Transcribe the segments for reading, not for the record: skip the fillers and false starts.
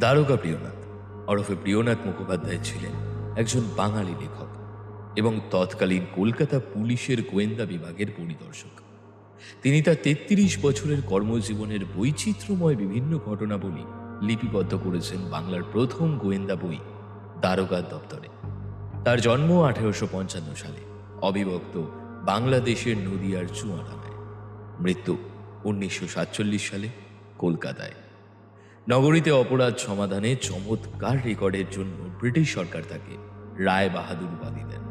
দারোগা প্রিয়নাথ ওরফে প্রিয়নাথ মুখোপাধ্যায় ছিলেন একজন বাঙালি লেখক এবং তৎকালীন কলকাতা পুলিশের গোয়েন্দা বিভাগের পরিদর্শক। তিনি তার ৩৩ বছরের কর্মজীবনের বৈচিত্র্যময় বিভিন্ন ঘটনাবলী লিপিবদ্ধ করেছেন বাংলার প্রথম গোয়েন্দা বই দারোগার দপ্তরে। তার জন্ম ১৮৫৫ সালে অবিভক্ত বাংলাদেশের নদিয়ার চুয়াডাঙ্গায়। মৃত্যু ১৯৪৭ সালে কলকাতায়। নগরীতে অপরাধ সমাধানে চমৎকার রেকর্ডের জন্য ব্রিটিশ সরকার তাকে রায় বাহাদুর উপাধি দেন।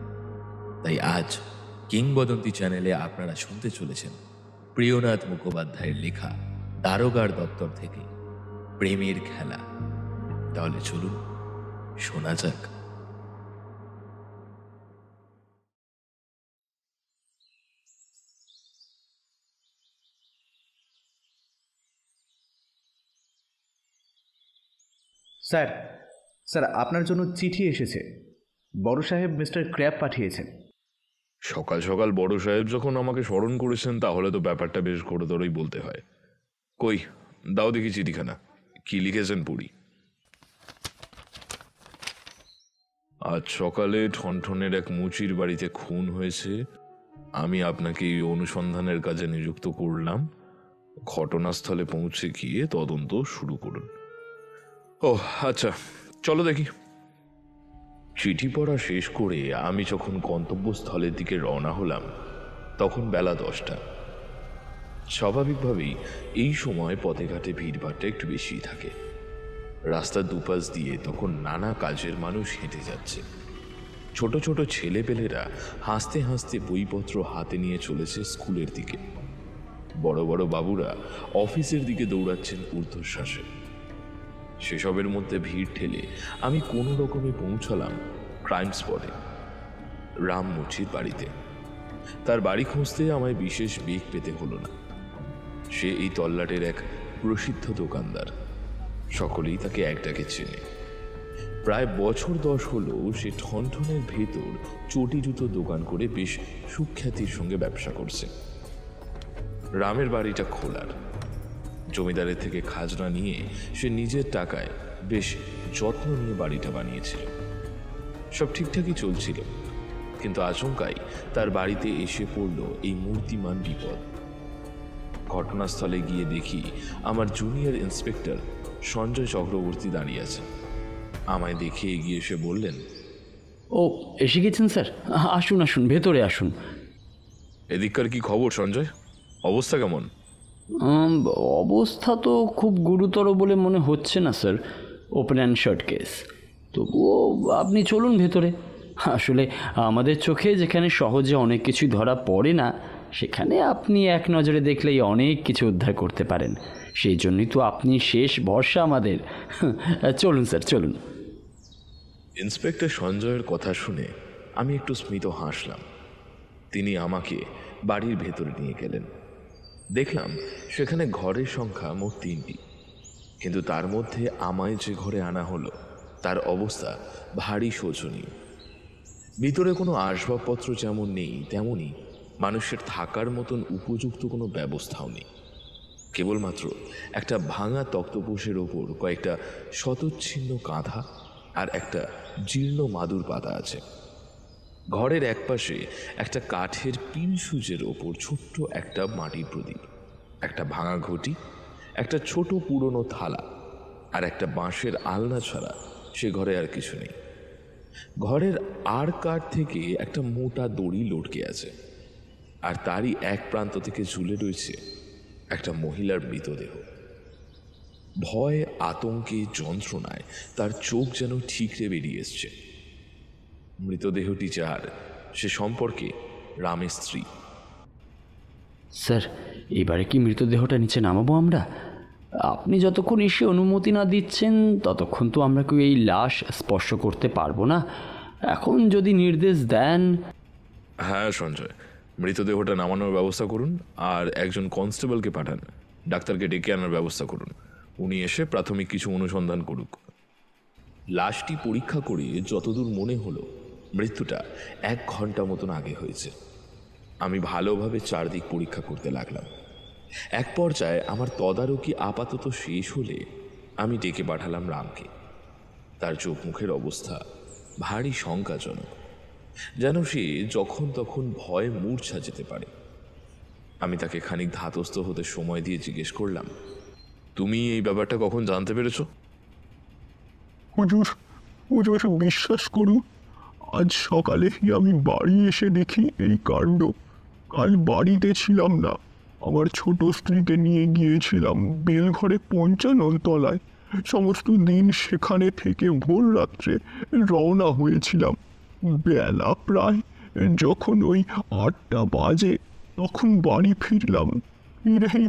তাই আজ কিংবদন্তি চ্যানেলে আপনারা শুনতে চলেছেন প্রিয়নাথ মুখোপাধ্যায়ের লেখা দারোগার দপ্তর থেকে প্রেমের খেলা। তাহলে চলুন শোনা যাক। স্যার স্যার আপনার জন্য চিঠি এসেছে। বড় সাহেব মিস্টার ক্র্যাব পাঠিয়েছেন। সকাল সকাল বড় সাহেব যখন আমাকে স্মরণ করেছেন তাহলে তো ব্যাপারটা বেশ ঘোরতরই বলতে হয়। কই দাও দেখি চিঠিখানা, কি লিখেছেন পড়ি। আজ সকালে ঠনঠনের এক মুচির বাড়িতে খুন হয়েছে। আমি আপনাকে এই অনুসন্ধানের কাজে নিযুক্ত করলাম। ঘটনাস্থলে পৌঁছে গিয়ে তদন্ত শুরু করুন। ও আচ্ছা, চলো দেখি। চিঠি পড়া শেষ করে আমি যখন গন্তব্যস্থলের দিকে রওনা হলাম তখন বেলা 10টা। স্বাভাবিকভাবেই এই সময় পথে ঘাটে ভিড়ভাড়টা একটু বেশি থাকে। রাস্তার দুপাশ দিয়ে তখন নানা কাজের মানুষ হেঁটে যাচ্ছে। ছোট ছোট ছেলেপেলেরা হাসতে হাসতে বইপত্র হাতে নিয়ে চলেছে স্কুলের দিকে। বড় বড় বাবুরা অফিসের দিকে দৌড়াচ্ছেন ঊর্ধ্বশ্বাসে। সেসবের মধ্যে ভিড় ঠেলে আমি কোনো রকমে পৌঁছালাম ক্রাইম স্পটে, রাম মুচির বাড়িতে। তার বাড়ি খুঁজতে আমায় বিশেষ বেগ পেতে হলো না। সে এই তল্লাটের এক প্রসিদ্ধ দোকানদার, সকলেই তাকে এক ডাকে চেনে। প্রায় বছর 10 হলো সে ঠনঠনের ভেতর চটি জুতো দোকান করে বেশ সুখ্যাতির সঙ্গে ব্যবসা করছে। রামের বাড়িটা খোলার। জমিদারের থেকে খাজনা নিয়ে সে নিজের টাকায় বেশ যত্ন নিয়ে বাড়িটা বানিয়েছিল। সব ঠিকঠাকই চলছিল, কিন্তু আচমকাই তার বাড়িতে এসে পড়ল এই মূর্তিমান বিপদ। ঘটনাস্থলে গিয়ে দেখি আমার জুনিয়র ইন্সপেক্টর সঞ্জয় চক্রবর্তী দাঁড়িয়ে আছে। আমায় দেখে এগিয়ে এসে বললেন, ও এসে গেছেন স্যার, আসুন আসুন, ভেতরে আসুন। এদিককার কি খবর সঞ্জয়? অবস্থা কেমন? অবস্থা তো খুব গুরুতর বলে মনে হচ্ছে না sir, open and short case. তবুও আপনি চলুন ভেতরে। আসলে আমাদের চোখে যেখানে সহজে অনেক কিছুই ধরা পড়ে না, সেখানে আপনি এক নজরে দেখলেই অনেক কিছু উদ্ধার করতে পারেন। সেই জন্যই তো আপনি শেষ ভরসা আমাদের। চলুন স্যার, চলুন। ইন্সপেক্টর সঞ্জয়ের কথা শুনে আমি একটু স্মিত হাসলাম। তিনি আমাকে বাড়ির ভেতরে নিয়ে গেলেন। দেখলাম সেখানে ঘরের সংখ্যা মোট 3টি, কিন্তু তার মধ্যে আমায় যে ঘরে আনা হলো তার অবস্থা ভারী শোচনীয়। ভিতরে কোনো আসবাবপত্র যেমন নেই, তেমনি মানুষের থাকার মতন উপযুক্ত কোনো ব্যবস্থাও নেই। কেবলমাত্র একটা ভাঙা তক্তপোষের ওপর কয়েকটা শতচ্ছিন্ন কাঁথা আর একটা জীর্ণ মাদুর পাতা আছে। ঘরের একপাশে একটা কাঠের পিন সুজের ওপর ছোট্ট একটা মাটির প্রদীপ, একটা ভাঙা ঘটি, একটা ছোট পুরনো থালা আর একটা বাঁশের আলনা ছাড়া সে ঘরে আর কিছু নেই। ঘরের আর কাঠ থেকে একটা মোটা দড়ি লটকে আছে, আর তারই এক প্রান্ত থেকে ঝুলে রয়েছে একটা মহিলার মৃতদেহ। ভয়, আতঙ্কে, যন্ত্রণায় তার চোখ যেন ঠিকরে বেরিয়ে এসছে। মৃতদেহটি যার, সে সম্পর্কে রামের স্ত্রী। স্যার, এবারে কি মৃতদেহটা নিচে নামাবো আমরা? আপনি যতক্ষণ এসে অনুমতি না দিচ্ছেন ততক্ষণ তো আমরা কেউ এই লাশ স্পর্শ করতে পারবো না। এখন যদি নির্দেশ দেন। হ্যাঁ সঞ্জয়, মৃতদেহটা নামানোর ব্যবস্থা করুন, আর একজন কনস্টেবলকে পাঠান, ডাক্তারকে ডেকে আনার ব্যবস্থা করুন। উনি এসে প্রাথমিক কিছু অনুসন্ধান করুক। লাশটি পরীক্ষা করে যতদূর মনে হলো মৃত্যুটা 1 ঘন্টা মতন আগে হয়েছে। আমি ভালোভাবে চারদিক পরীক্ষা করতে লাগলাম। এক পর্যায়ে আমার তদারকি আপাতত শেষ হলে আমি ডেকে পাঠালাম রামকে। তার চোখ মুখের অবস্থা ভারী শঙ্কাজনক, যেন সে যখন তখন ভয়ে মূর্ছা যেতে পারে। আমি তাকে খানিক ধাতস্থ হতে সময় দিয়ে জিজ্ঞেস করলাম, তুমি এই ব্যাপারটা কখন জানতে পেরেছো? হুজুর, হুজুর বিশ্বাস করুন, আজ সকালে আমি বাড়ি এসে দেখি এই কাণ্ড। কাল বাড়িতে ছিলাম না, আমার ছোট স্ত্রীকে নিয়ে গিয়েছিলাম বেলঘরে 55 তলায়। সমস্ত দিন সেখানে থেকে ভোর রাত্রে রওনা হয়েছিলাম। বেলা প্রায় যখন ওই 8টা বাজে তখন বাড়ি ফিরলাম। ফিরেই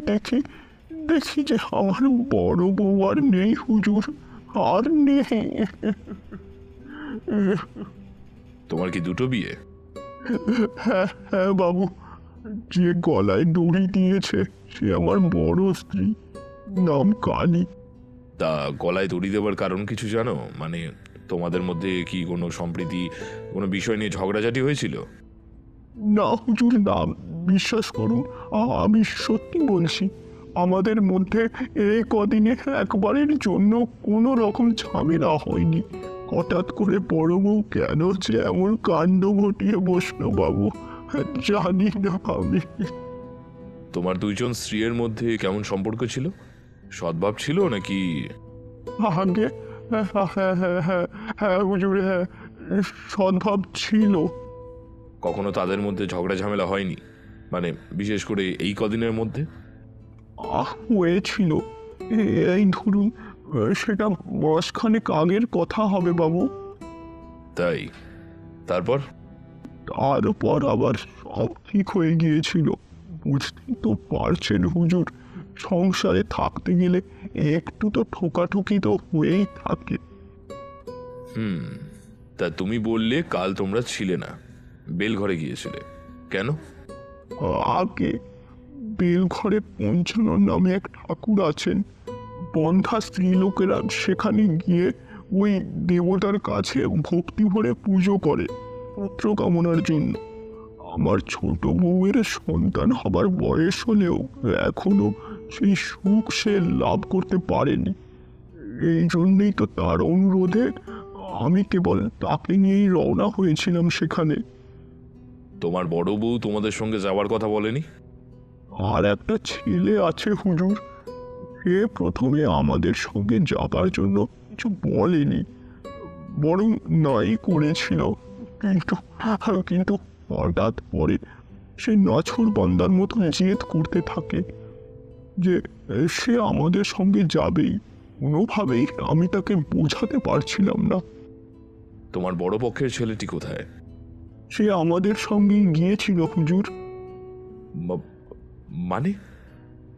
দেখি যে আমার বড় বউ আর নেই হুজুর, আর নেই। তোমার কি দুটো বিয়ে? হ্যাঁ হ্যাঁ বাবু, যে গলায় দড়ি দিয়েছে সে আমার বড় স্ত্রী, নাম কালী। তা গলায় দড়ি দেওয়ার কারণ কিছু জানো? মানে তোমাদের মধ্যে কি কোনো সম্প্রীতি, কোনো বিষয় নিয়ে ঝগড়াঝাটি হয়েছিল? না হুজুর না, বিশ্বাস করুন, আমি সত্যি বলছি, আমাদের মধ্যে এই কদিনে একবারের জন্য কোনো রকম ঝামেলা হয়নি। হঠাৎ করে বড় বউ কেন যে এমন কাণ্ড ঘটিয়ে বসলো বাবু, জানি না আমি। তোমার দুইজন স্ত্রীর মধ্যে কেমন সম্পর্ক ছিল? সদ্ভাব ছিল নাকি? আগে হ্যাঁ হ্যাঁ হ্যাঁ হ্যাঁ হ্যাঁ হুজুর, হ্যাঁ সদ্ভাব ছিল। কখনো তাদের মধ্যে ঝগড়া ঝামেলা হয়নি? মানে বিশেষ করে এই কদিনের মধ্যে? হয়েছিল, এই ধরুন সেটা মাসখানেক আগের কথা হবে বাবু। তাই? তারপর? তারপর আবার সব ঠিক হয়ে গিয়েছিল। বুঝতেই তো পারছেন হুজুর, সংসারে থাকতে গেলে একটু তো ঠোকাঠুকি তো হয়েই থাকে। তা তুমি বললে কাল তোমরা ছিলে না, বেলঘরে গিয়েছিলে, কেন? আগে বেলঘরে পঞ্চানন নামে এক ঠাকুর আছেন, বন্ধা স্ত্রীলোকেরা সেখানে গিয়ে ওই দেবতার কাছে ভক্তি ভরে পুজো করে পুত্র কামনার জন্য। আমার ছোট বউয়ের সন্তান হবার বয়স হলেও এখনো সেই সুখ সে লাভ করতে পারেনি। এই জন্যই তো তার অনুরোধে আমি কেবল তাকে নিয়েই রওনা হয়েছিলাম সেখানে। তোমার বড় বউ তোমাদের সঙ্গে যাওয়ার কথা বলেনি? আর একটা ছেলে আছে হুজুর, সে প্রথমে আমাদের সঙ্গে যাবার জন্য কিছু বলেনি, বরং নাই করেছিল, কিন্তু কিন্তু হঠাৎ পরে সে নাছর বান্দার মতো জেদ করতে থাকে যে সে আমাদের সঙ্গে যাবেই। কোনোভাবেই আমি তাকে বোঝাতে পারছিলাম না। তোমার বড় পক্ষের ছেলেটি কোথায়? সে আমাদের সঙ্গে গিয়েছিল হুজুর। মানে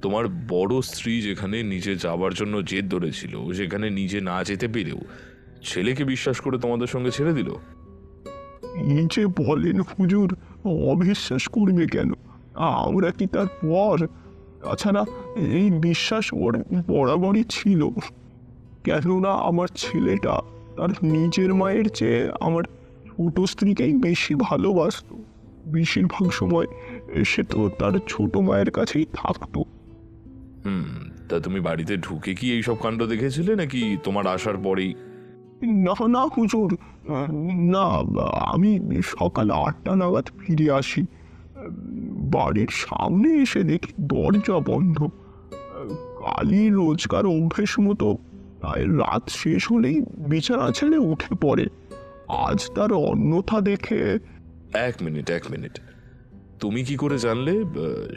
তোমার বড় স্ত্রী যেখানে নিজে যাবার জন্য জেদ ধরেছিল, সেখানে নিজে না যেতে পেরেও ছেলেকে বিশ্বাস করে তোমাদের সঙ্গে ছেড়ে দিল? এই যে বলেন হুজুর, অবিশ্বাস করবে কেন? আমরা কি তার পর? তাছাড়া এই বিশ্বাস ওর বরাবরই ছিল, কেননা আমার ছেলেটা তার নিজের মায়ের চেয়ে আমার ছোট স্ত্রীকেই বেশি ভালোবাসত। বেশিরভাগ সময় সে তো তার ছোট মায়ের কাছেই থাকতো। তা তুমি বাড়িতে ঢুকে কি এইসব কাণ্ড দেখেছিলে, নাকি তোমার আসার পরেই? না না হুজুর, না, আমি সকাল 8টা নাগাদ ফিরে আসি। বাড়ির সামনে এসে দেখি দরজা বন্ধ। কালই রোজকার অভ্যেস মতো প্রায় রাত শেষ হলেই বিছানা ছেড়ে উঠে পড়ে। আজ তার অন্যথা দেখে। এক মিনিট, তুমি কি করে জানলে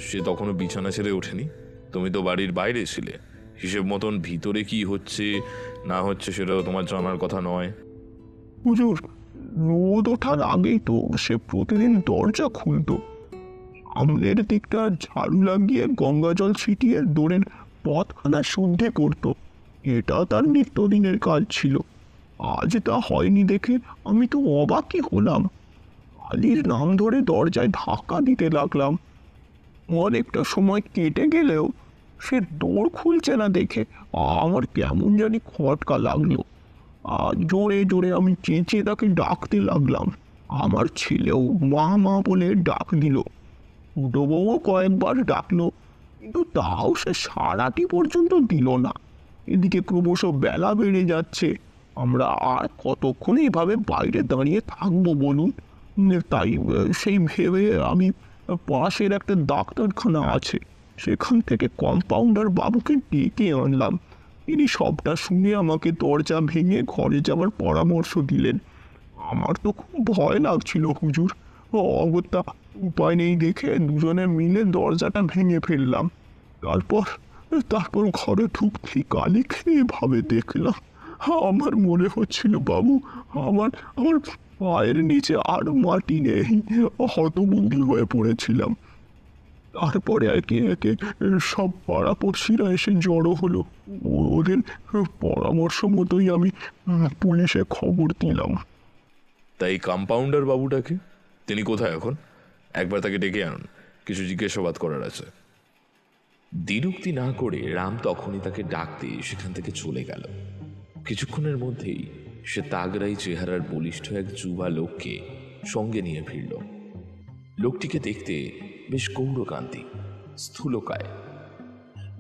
সে তখনও বিছানা ছেড়ে ওঠেনি? তুমি তো বাড়ির বাইরে ছিলে, হিসেব মতন ভিতরে কি হচ্ছে না হচ্ছে সেটাও তোমার জানার কথা নয়। হুজুর, রোদ ওঠার আগেই তো সে প্রতিদিন দরজা খুলতো, সামনের দিকটা ঝাড়ু লাগিয়ে গঙ্গা জল ছিটিয়ে দৌড়ের পথখানা শুদ্ধে করত। এটা তার নিত্যদিনের কাজ ছিল। আজ তা হয়নি দেখে আমি তো অবাকই হলাম। কালীর নাম ধরে দরজায় ধাক্কা দিতে লাগলাম। অনেকটা সময় কেটে গেলেও সে দৌড় খুলছে না দেখে আমার কেমন জানি খটকা লাগলো। আর জোরে জোরে আমি চেঁচিয়ে তাকে ডাকতে লাগলাম। আমার ছেলেও মা মা বলে ডাক দিল। ছোটো বউও কয়েকবার ডাকলো, কিন্তু তাও সে সারাটি পর্যন্ত দিল না। এদিকে ক্রমশ বেলা বেড়ে যাচ্ছে। আমরা আর কতক্ষণ এইভাবে বাইরে দাঁড়িয়ে থাকবো বলুন? তাই সেই ভেবে আমি পাশের একটা ডাক্তারখানা আছে, সেখান থেকে কম্পাউন্ডার বাবুকে ডেকে আনলাম। তিনি সবটা শুনে আমাকে দরজা ভেঙে ঘরে যাওয়ার পরামর্শ দিলেন। আমার তো খুব ভয় লাগছিল হুজুর। অগত্যা উপায় নেই দেখে দুজনে মিলে দরজাটা ভেঙে ফেললাম। তারপর তারপর ঘরে ঢুকতেই কালি খেয়ে ভাবে দেখলাম, আমার মনে হচ্ছিল বাবু, আমার আমার পায়ের নিচে আর মাটি নেই। হতবুদ্ধি হয়ে পড়েছিলাম। তারপরে একে একে সব পাড়াপড়শিরা এসে জড়ো হলো। ওদের পরামর্শ মতোই আমি পুলিশে খবর দিলাম। তাই কম্পাউন্ডার বাবুটাকে, তিনি কোথায় এখন? একবার তাকে ডেকে আনুন, কিছু জিজ্ঞাসাবাদ করার আছে। দ্বিরুক্তি না করে রাম তখনই তাকে ডাকতে সেখান থেকে চলে গেল। কিছুক্ষণের মধ্যেই সে তাগড়াই চেহারার বলিষ্ঠ এক যুবা লোককে সঙ্গে নিয়ে ফিরল। লোকটিকে দেখতে বেশ গৌরকান্তি, স্থূলকায়,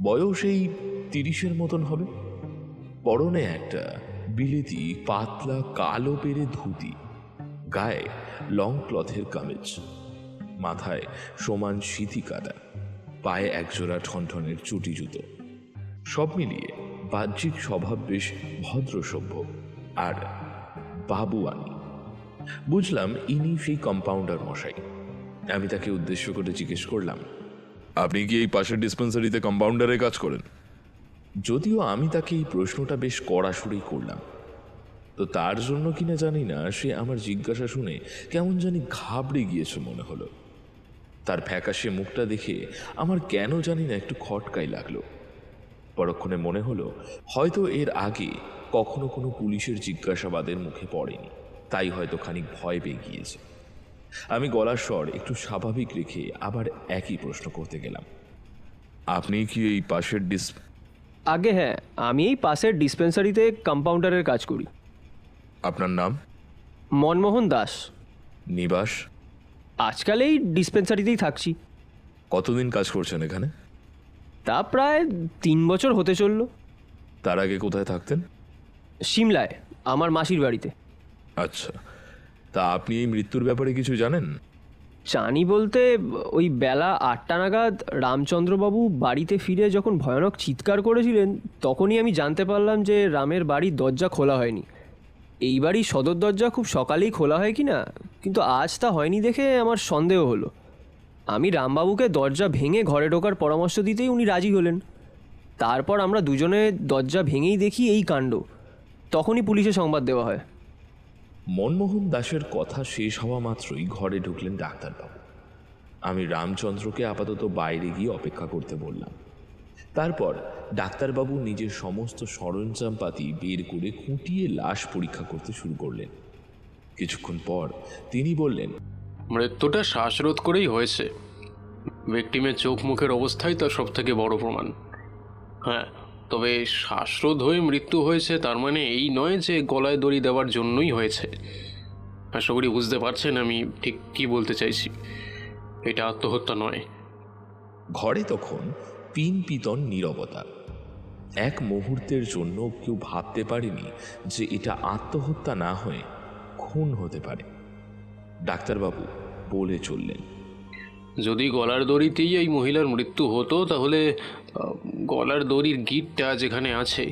বয়স এই 30-এর মতন হবে। পরনে একটা বিলেতি পাতলা কালো পেরে ধুতি, গায়ে লং ক্লথের কামিজ, মাথায় সমান সিঁথি কাটা, পায়ে একজোড়া ঠনঠনের চুটি জুতো। সব মিলিয়ে বাহ্যিক স্বভাব বেশ ভদ্রসভ্য আর বাবুয়ানি। বুঝলাম ইনি সেই কম্পাউন্ডার মশাই। আমি তাকে উদ্দেশ্য করে জিজ্ঞেস করলাম, আপনি কি এই পাশের ডিসপেন্সারিতে কম্পাউন্ডারের কাজ করেন? যদিও আমি তাকে এই প্রশ্নটা বেশ কড়া সুরেই করলাম, তো তার জন্য কিনা জানি না সে আমার জিজ্ঞাসা শুনে কেমন জানি ঘাবড়ে গিয়েছে মনে হলো। তার ফ্যাকাশে মুখটা দেখে আমার কেন জানি না একটু খটকাই লাগলো। পরক্ষণে মনে হলো হয়তো এর আগে কখনো কোনো পুলিশের জিজ্ঞাসাবাদের মুখে পড়েনি, তাই হয়তো খানিক ভয় পেয়ে গিয়েছে। আমি গলার স্বর একটু স্বাভাবিক রেখে আবার একই প্রশ্ন করতে গেলাম, আপনি কি এই পাশের আগে হ্যাঁ, আমি এই পাশের ডিসপেন্সারিতে কম্পাউন্ডারের কাজ করি। আপনার নাম? মনমোহন দাস। নিবাস? আজকাল এই ডিসপেন্সারিতেই থাকছি। কতদিন কাজ করছেন এখানে? তা প্রায় 3 বছর হতে চলল। তার আগে কোথায় থাকতেন? সিমলায়, আমার মাসির বাড়িতে। আচ্ছা, তা আপনি এই মৃত্যুর ব্যাপারে কিছু জানেন? জানি বলতে, ওই বেলা 8টা নাগাদ রামচন্দ্রবাবু বাড়িতে ফিরে যখন ভয়ানক চিৎকার করেছিলেন, তখনই আমি জানতে পারলাম যে রামের বাড়ির দরজা খোলা হয়নি। এই বাড়ির সদর দরজা খুব সকালেই খোলা হয় কি না, কিন্তু আজ তা হয়নি দেখে আমার সন্দেহ হলো। আমি রামবাবুকে দরজা ভেঙে ঘরে ঢোকার পরামর্শ দিতেই উনি রাজি হলেন। তারপর আমরা দুজনে দরজা ভেঙেই দেখি এই কাণ্ড। তখনই পুলিশে সংবাদ দেওয়া হয়। মনমোহন দাসের কথা শেষ হওয়া মাত্রই ঘরে ঢুকলেন ডাক্তারবাবু। আমি রামচন্দ্রকে আপাতত বাইরে গিয়ে অপেক্ষা করতে বললাম। তারপর ডাক্তারবাবু নিজের সমস্ত সরঞ্জামপাতি বের করে খুঁটিয়ে লাশ পরীক্ষা করতে শুরু করলেন। কিছুক্ষণ পর তিনি বললেন, মৃত্যুটা শ্বাসরোধ করেই হয়েছে। ভিকটিমের চোখ মুখের অবস্থাই তার সব থেকে বড় প্রমাণ। হ্যাঁ, তবে শ্বাসরোধ হয়ে মৃত্যু হয়েছে তার মানে এই নয় যে গলায় দড়ি দেওয়ার জন্যই হয়েছে। আশা করি বুঝতে পারছেন আমি ঠিক কী বলতে চাইছি। এটা আত্মহত্যা নয়। ঘরে তখন পিন পিতন নীরবতা। এক মুহূর্তের জন্য কেউ ভাবতে পারেনি যে এটা আত্মহত্যা না হয়ে খুন হতে পারে। ডাক্তারবাবু বলে চললেন, যদি গলার দড়িতেই এই মহিলার মৃত্যু হতো তাহলে গলার দড়ির গিঁটটা যেখানে আছে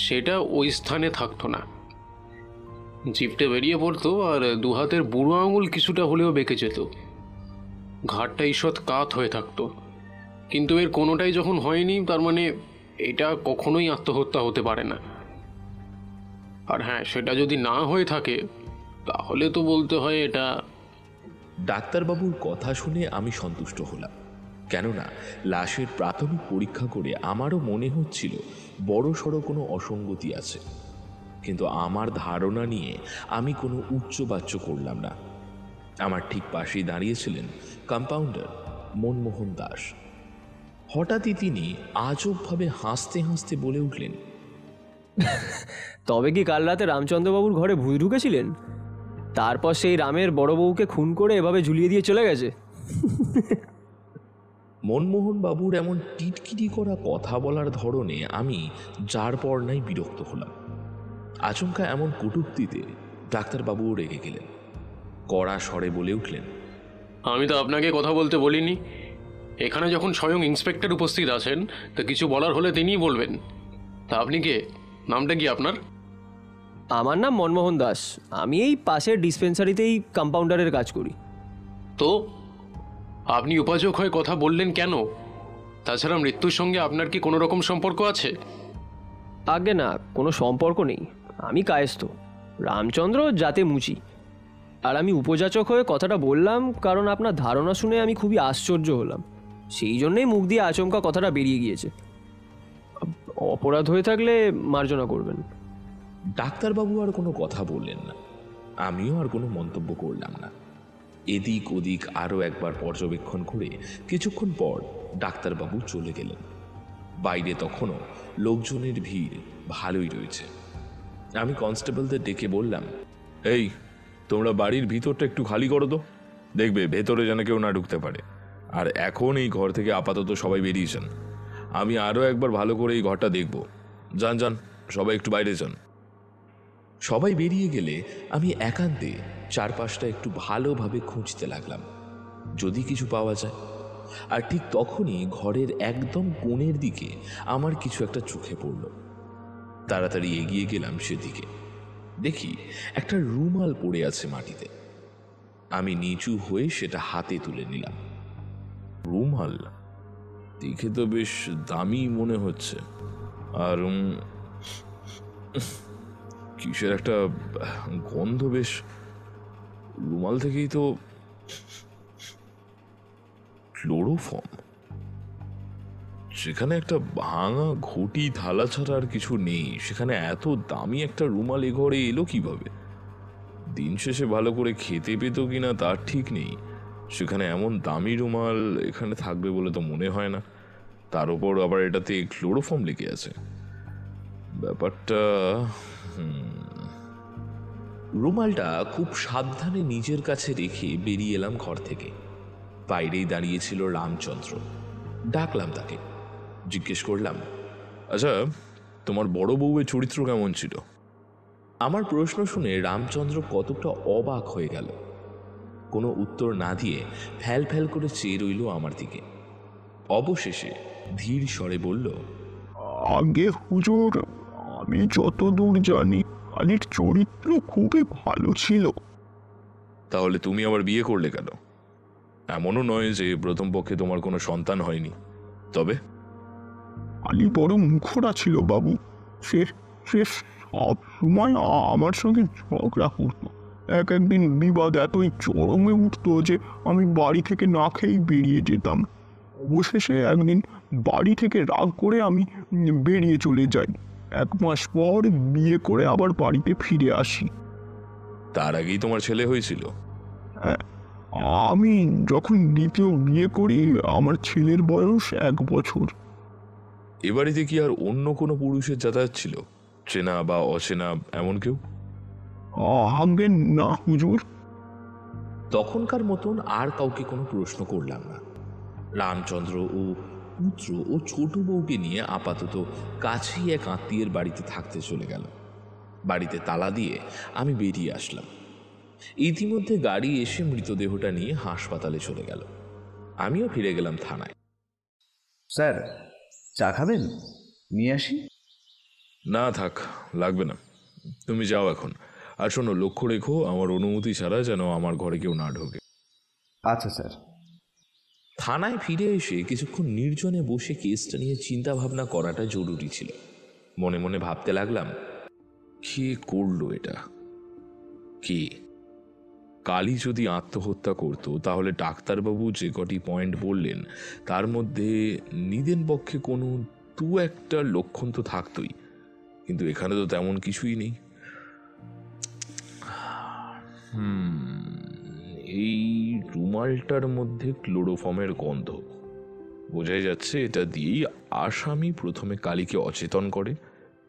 সেটা ওই স্থানে থাকতো না, জিভটা বেরিয়ে পড়তো আর দুহাতের বুড়ো আঙুল কিছুটা হলেও বেঁকে যেত, ঘাটটা ঈষৎ কাত হয়ে থাকতো। কিন্তু এর কোনোটাই যখন হয়নি তার মানে এটা কখনোই আত্মহত্যা হতে পারে না। আর হ্যাঁ, সেটা যদি না হয়ে থাকে তাহলে তো বলতে হয় এটা। ডাক্তারবাবুর কথা শুনে আমি সন্তুষ্ট হলাম, কেননা লাশের প্রাথমিক পরীক্ষা করে আমারও মনে হচ্ছিল বড় সড়ো কোনো অসঙ্গতি আছে। কিন্তু আমার ধারণা নিয়ে আমি কোনো উচ্চবাচ্য করলাম না। আমার ঠিক পাশেই দাঁড়িয়েছিলেন কম্পাউন্ডার মনমোহন দাস। হঠাৎই তিনি আজবভাবে হাসতে হাসতে বলে উঠলেন, তবে কি কাল রাতে রামচন্দ্রবাবুর ঘরে ভূত ঢুকেছিলেন? তারপর সেই রামের বড় বউকে খুন করে এভাবে ঝুলিয়ে দিয়ে চলে গেছে? মনমোহন বাবুর এমন টিটকিরি করা কথা বলার ধরনে আমি যার পর নাই বিরক্ত হলাম। আচমকা এমন কটূক্তিতে ডাক্তারবাবুও রেগে গেলেন। কড়া স্বরে বলে উঠলেন, আমি তো আপনাকে কথা বলতে বলিনি। এখানে যখন স্বয়ং ইন্সপেক্টর উপস্থিত আছেন, তা কিছু বলার হলে তিনিই বলবেন। তা আপনি কে? নামটা কি আপনার? আমার নাম মনমোহন দাস। আমি এই পাশের ডিসপেন্সারিতেই কম্পাউন্ডারের কাজ করি। তো আপনি উপাযোগ হয়ে কথা বললেন কেন? তাছাড়া মৃত্যুর সঙ্গে আপনার কি কোনো রকম সম্পর্ক আছে? আগে না, কোনো সম্পর্ক নেই। আমি কায়েস্ত, রামচন্দ্র জাতে মুচি। আর আমি উপযাচক হয়ে কথাটা বললাম কারণ আপনার ধারণা শুনে আমি খুবই আশ্চর্য হলাম। সেই জন্যেই মুখ দিয়ে আচমকা কথাটা বেরিয়ে গিয়েছে। অপরাধ হয়ে থাকলে মার্জনা করবেন। ডাক্তারবাবু আর কোনো কথা বললেন না। আমিও আর কোনো মন্তব্য করলাম না। এদিক ওদিক আরও একবার পর্যবেক্ষণ করে কিছুক্ষণ পর ডাক্তারবাবু চলে গেলেন। বাইরে তখনও লোকজনের ভিড় ভালোই রয়েছে। আমি কনস্টেবলদের ডেকে বললাম, এই, তোমরা বাড়ির ভিতরটা একটু খালি করো তো, দেখবে ভেতরে যেন কেউ না ঢুকতে পারে। আর এখন এই ঘর থেকে আপাতত সবাই বেরিয়েছেন। আমি আরও একবার ভালো করে এই ঘরটা দেখব। যান যান, সবাই একটু বাইরে যান। সবাই বেরিয়ে গেলে আমি একান্তে চারপাশটা একটু ভালোভাবে খুঁজতে লাগলাম, যদি কিছু পাওয়া যায়। আর ঠিক তখনই ঘরের একদম কোণের দিকে আমার কিছু একটা চোখে পড়ল। তাড়াতাড়ি এগিয়ে গেলাম সেদিকে। দেখি একটা রুমাল পড়ে আছে মাটিতে। আমি নিচু হয়ে সেটা হাতে তুলে নিলাম। রুমাল দেখে তো বেশ দামি মনে হচ্ছে। আর কিসের একটা গন্ধ বেশ। রুমাল থেকেই তো ক্লোরোফর্ম। সেখানে একটা ভাঙা ঘটি থালা ছাড়া আর কিছু নেই। সেখানে এত দামি একটা রুমাল এ ঘরে এলো কিভাবে? দিন শেষে ভালো করে খেতে পেত কিনা তার ঠিক নেই। সেখানে এমন দামি রুমাল এখানে থাকবে বলে তো মনে হয় না। তার উপর আবার এটাতে ক্লোরোফর্ম লেগে আছে। ব্যাপারটা রুমালটা খুব সাবধানে নিজের কাছে রেখে বেরিয়ে এলাম ঘর থেকে। বাইরেই দাঁড়িয়েছিল রামচন্দ্র। ডাকলাম তাকে, জিজ্ঞেস করলাম, আচ্ছা, তোমার বড় বউয়ের চরিত্র কেমন ছিল? আমার প্রশ্ন শুনে রামচন্দ্র কতটা অবাক হয়ে গেল। কোনো উত্তর না দিয়ে ফ্যাল ফ্যাল করে চেয়ে রইল আমার দিকে। অবশেষে ধীর স্বরে বলল, আগে হুজুর, আমি যতদূর জানি কালীর চরিত্র খুবই ভালো ছিল। তাহলে তুমি আবার বিয়ে করলে কেন? এমনও নয় যে প্রথম পক্ষে তোমার কোনো সন্তান হয়নি। তবে কালী বড় মুখরা ছিল বাবু। সে সে সব সময় আমার সঙ্গে ঝগড়া করতো। একদিন বিবাদ এতই চরমে উঠতো যে আমি বাড়ি থেকে না খেয়েই বেরিয়ে যেতাম। অবশেষে একদিন বাড়ি থেকে রাগ করে আমি বেরিয়ে চলে যাই। 1 মাস পর বিয়ে করে আবার বাড়িতে ফিরে আসি। তার আগেই তোমার ছেলে হয়েছিল? আমি যখন দ্বিতীয় বিয়ে করি আমার ছেলের বয়স 1 বছর। এ বাড়িতে কি আর অন্য কোনো পুরুষের যাতায়াত ছিল? চেনা বা অচেনা এমন কেউ? আগে না হুজুর। তখনকার মতন আর কাউকে কোনো প্রশ্ন করলাম না। রামচন্দ্র ও পুত্র ও ছোট বউকে নিয়ে আপাতত কাছেই এক আত্মীয়ের বাড়িতে থাকতে চলে গেল। বাড়িতে তালা দিয়ে আমি বেরিয়ে আসলাম। ইতিমধ্যে গাড়ি এসে মৃতদেহটা নিয়ে হাসপাতালে চলে গেল। আমিও ফিরে গেলাম থানায়। স্যার, চা খাবেন? নিয়ে আসি? না থাক, লাগবে না। তুমি যাও এখন। আর শোনো, লক্ষ্য রেখো আমার অনুমতি ছাড়া যেন আমার ঘরে কেউ না ঢোকে। আচ্ছা স্যার। থানায় ফিরে এসে কিছুক্ষণ নির্জনে বসে কেসটা নিয়ে চিন্তা ভাবনা করাটা জরুরি ছিল। মনে মনে ভাবতে লাগলাম, কে করলো এটা? কে? কালী যদি আত্মহত্যা করত তাহলে ডাক্তারবাবু যে কটি পয়েন্ট বললেন তার মধ্যে নিদেন পক্ষে কোনো 2-1টা লক্ষণ তো থাকতই। কিন্তু এখানে তো তেমন কিছুই নেই। এই রুমালটার মধ্যে ক্লোরোফর্মের গন্ধ। বোঝাই যাচ্ছে এটা দিয়েই আসামি প্রথমে কালীকে অচেতন করে,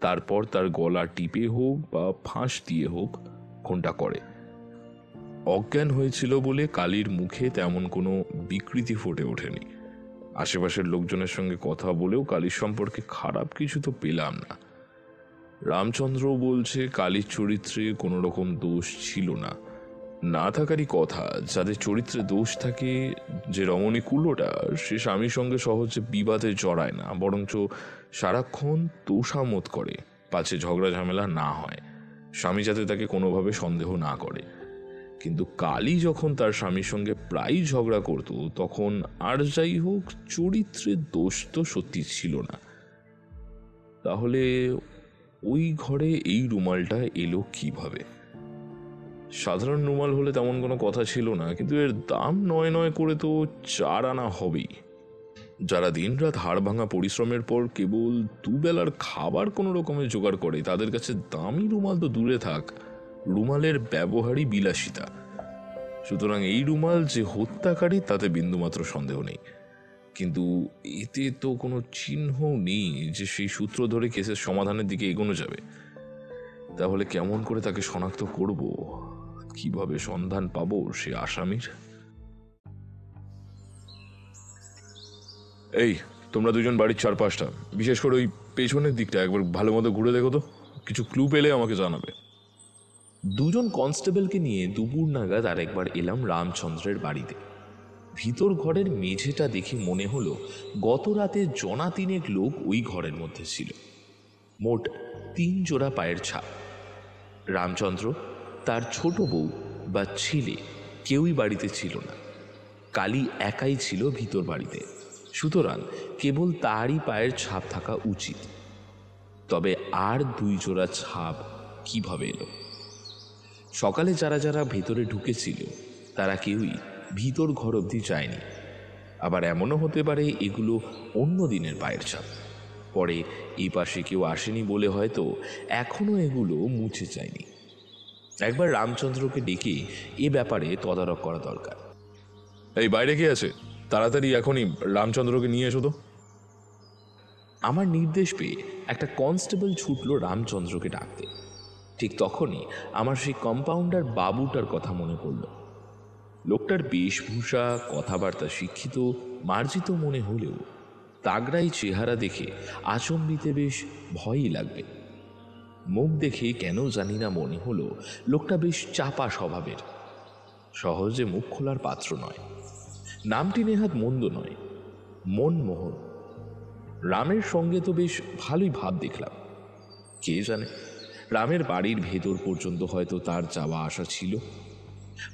তারপর তার গলা টিপে হোক বা ফাঁস দিয়ে হোক খুনটা করে। অজ্ঞান হয়েছিল বলে কালীর মুখে তেমন কোনো বিকৃতি ফুটে ওঠেনি। আশেপাশের লোকজনের সঙ্গে কথা বলেও কালীর সম্পর্কে খারাপ কিছু তো পেলাম না। রামচন্দ্র বলছে কালীর চরিত্রে কোনো রকম দোষ ছিল না, না থাকারই কথা। যাদের চরিত্রে দোষ থাকে, যে রমণী কুলোটা, সে স্বামীর সঙ্গে সহজে বিবাদে জড়ায় না, বরঞ্চ সারাক্ষণ তোষামত করে, পাছে ঝগড়া ঝামেলা না হয়, স্বামী যাতে তাকে কোনোভাবে সন্দেহ না করে। কিন্তু কালী যখন তার স্বামীর সঙ্গে প্রায়ই ঝগড়া করত, তখন আর যাই হোক চরিত্রের দোষ তো সত্যি ছিল না। তাহলে ওই ঘরে এই রুমালটা এলো কিভাবে? সাধারণ রুমাল হলে তেমন কোনো কথা ছিল না, কিন্তু এর দাম ৯ করে তো 4 আনা হবেই। যারা দিনরাত হাড় ভাঙা পরিশ্রমের পর কেবল দুবেলার খাবার কোনো রকমের জোগাড় করে, তাদের কাছে দামি রুমাল তো দূরে থাক, রুমালের ব্যবহারই বিলাসিতা। সুতরাং এই রুমাল যে হত্যাকারী তাতে বিন্দুমাত্র সন্দেহ নেই, কিন্তু এতে তো কোনো চিহ্ন নেই যে সেই সূত্র ধরে কেসের সমাধানের দিকে এগোনো যাবে। তাহলে কেমন করে তাকে শনাক্ত করব? কিভাবে সন্ধান পাবো সে আসামির? এই, তোমরা দুজন বাড়ির চারপাশটা, বিশেষ করে ওই পেছনের দিকটা একবার ভালো মতো ঘুরে দেখো তো, কিছু ক্লু পেলে আমাকে জানাবে। দুজন কনস্টেবলকে নিয়ে দুপুর নাগাদ আরেকবার এলাম রামচন্দ্রের বাড়িতে। ভিতর ঘরের মেঝেটা দেখে মনে হলো গত রাতে জনা তিনেক লোক ওই ঘরের মধ্যে ছিল। মোট 3 জোড়া পায়ের ছাপ। রামচন্দ্র, তার ছোট বউ বা ছেলে কেউই বাড়িতে ছিল না। কালী একাই ছিল ভিতর বাড়িতে, সুতরাং কেবল তারই পায়ের ছাপ থাকা উচিত। তবে আর 2 জোড়া ছাপ কিভাবে এলো? সকালে যারা যারা ভেতরে ঢুকেছিল তারা কেউই ভিতর ঘর অবধি যায়নি। আবার এমনও হতে পারে এগুলো অন্য দিনের পায়ের ছাপ, পরে এই পাশে কেউ আসেনি বলে হয়তো এখনো এগুলো মুছে যায়নি। একবার রামচন্দ্রকে ডেকে এ ব্যাপারে তদারক করা দরকার। এই, বাইরে কে আছে? তাড়াতাড়ি এখনই রামচন্দ্রকে নিয়ে এসো তো। আমার নির্দেশ পেয়ে একটা কনস্টেবল ছুটল রামচন্দ্রকে ডাকতে। ঠিক তখনই আমার সেই কম্পাউন্ডার বাবুটার কথা মনে পড়ল। লোকটার বেশভূষা, কথাবার্তা শিক্ষিত, মার্জিত মনে হলেও তাগড়াই চেহারা দেখে আচম্বিতে বেশ ভয়ই লাগবে। মুখ দেখে কেন জানি না মনে হলো লোকটা বেশ চাপা স্বভাবের, সহজে মুখ খোলার পাত্র নয়। নামটি নেহাত মন্দ নয়, মনমোহন। রামের সঙ্গে তো বেশ ভালোই ভাব দেখলাম। কে জানে, রামের বাড়ির ভেতর পর্যন্ত হয়তো তার যাওয়া আসা ছিল।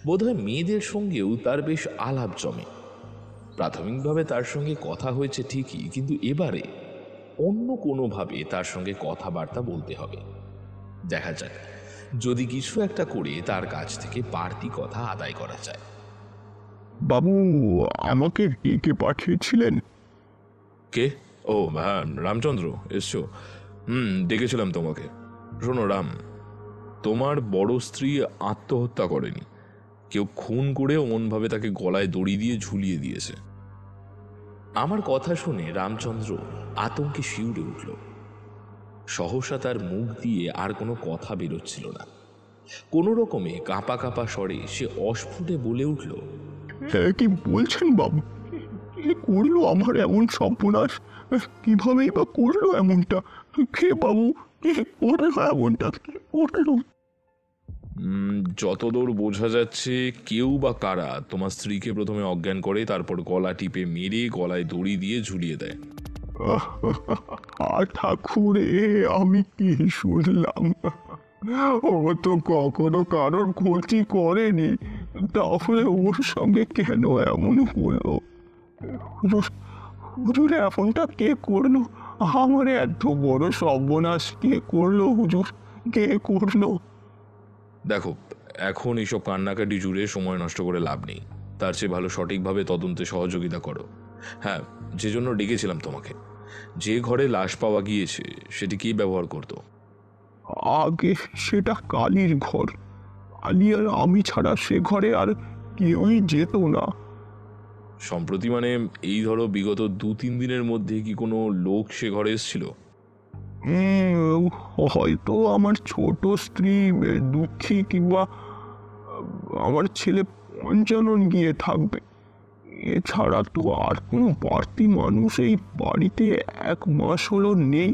বোধহয় মেয়েদের সঙ্গেও তার বেশ আলাপ জমে। প্রাথমিকভাবে তার সঙ্গে কথা হয়েছে ঠিকই, কিন্তু এবারে অন্য কোনোভাবে তার সঙ্গে কথাবার্তা বলতে হবে। দেখা যাক, যদি কিছু একটা করে তার কাছ থেকে বাড়তি কথা আদায় করা যায়। বাবু, আমাকে ডেকে পাঠিয়েছিলেন? কে? ও হ্যাঁ, রামচন্দ্র এসছো? ডেকেছিলাম তোমাকে। শোনো রাম, তোমার বড় স্ত্রী আত্মহত্যা করেনি, কেউ খুন করে অমনভাবে তাকে গলায় দড়ি দিয়ে ঝুলিয়ে দিয়েছে। আমার কথা শুনে রামচন্দ্র আতঙ্কে শিউরে উঠল। সহসা তার মুখ দিয়ে আর কোনো কথা বেরোচ্ছিল না। কোনো রকমে কাঁপা কাঁপা স্বরে সে অস্ফুটে বলে উঠল, হ্যাঁ, কি বলছেন বাবু? কে করলো আমার এমন সর্বনাশ? কিভাবেই বা করলো এমনটা? কে বাবু, কে করলো এমনটা? কে করলো? যতদূর বোঝা যাচ্ছে কেউ বা কারা তোমার স্ত্রীকে প্রথমে অজ্ঞান করে, তারপর গলা টিপে মেরে গলায় দড়ি দিয়ে ঝুলিয়ে দেয়। ঠাকুরে, আমি কি শুনলাম? ও তো কখনো কারোর ক্ষতি করেনি, তাহলে ওর সঙ্গে কেন এমন হলো? হুজুর, এমনটা কে করলো? আমার এত বড় সর্বনাশ কে করলো হুজুর? কে করলো? দেখো, এখন এইসব কান্নাকাটি জুড়ে সময় নষ্ট করে লাভ নেই। তার চেয়ে ভালো সঠিকভাবে তদন্তে সহযোগিতা করো। হ্যাঁ, যে জন্য ডেকেছিলাম তোমাকে, যে ঘরে লাশ পাওয়া গিয়েছে সেটি কি ব্যবহার করতো? আগে সেটা কালীর ঘর। কালী আর আমি ছাড়া সে ঘরে আর কেউই যেত না। সম্প্রতি মানে এই ধরো বিগত 2-3 দিনের মধ্যে কি কোনো লোক সে ঘরে এসেছিল? হয়তো আমার ছোট স্ত্রী দুঃখী কিংবা আমার ছেলে পঞ্চানন গিয়ে থাকবে, এছাড়া তো আর কোনো বাড়তি মানুষ এই বাড়িতে 1 মাস হলো নেই।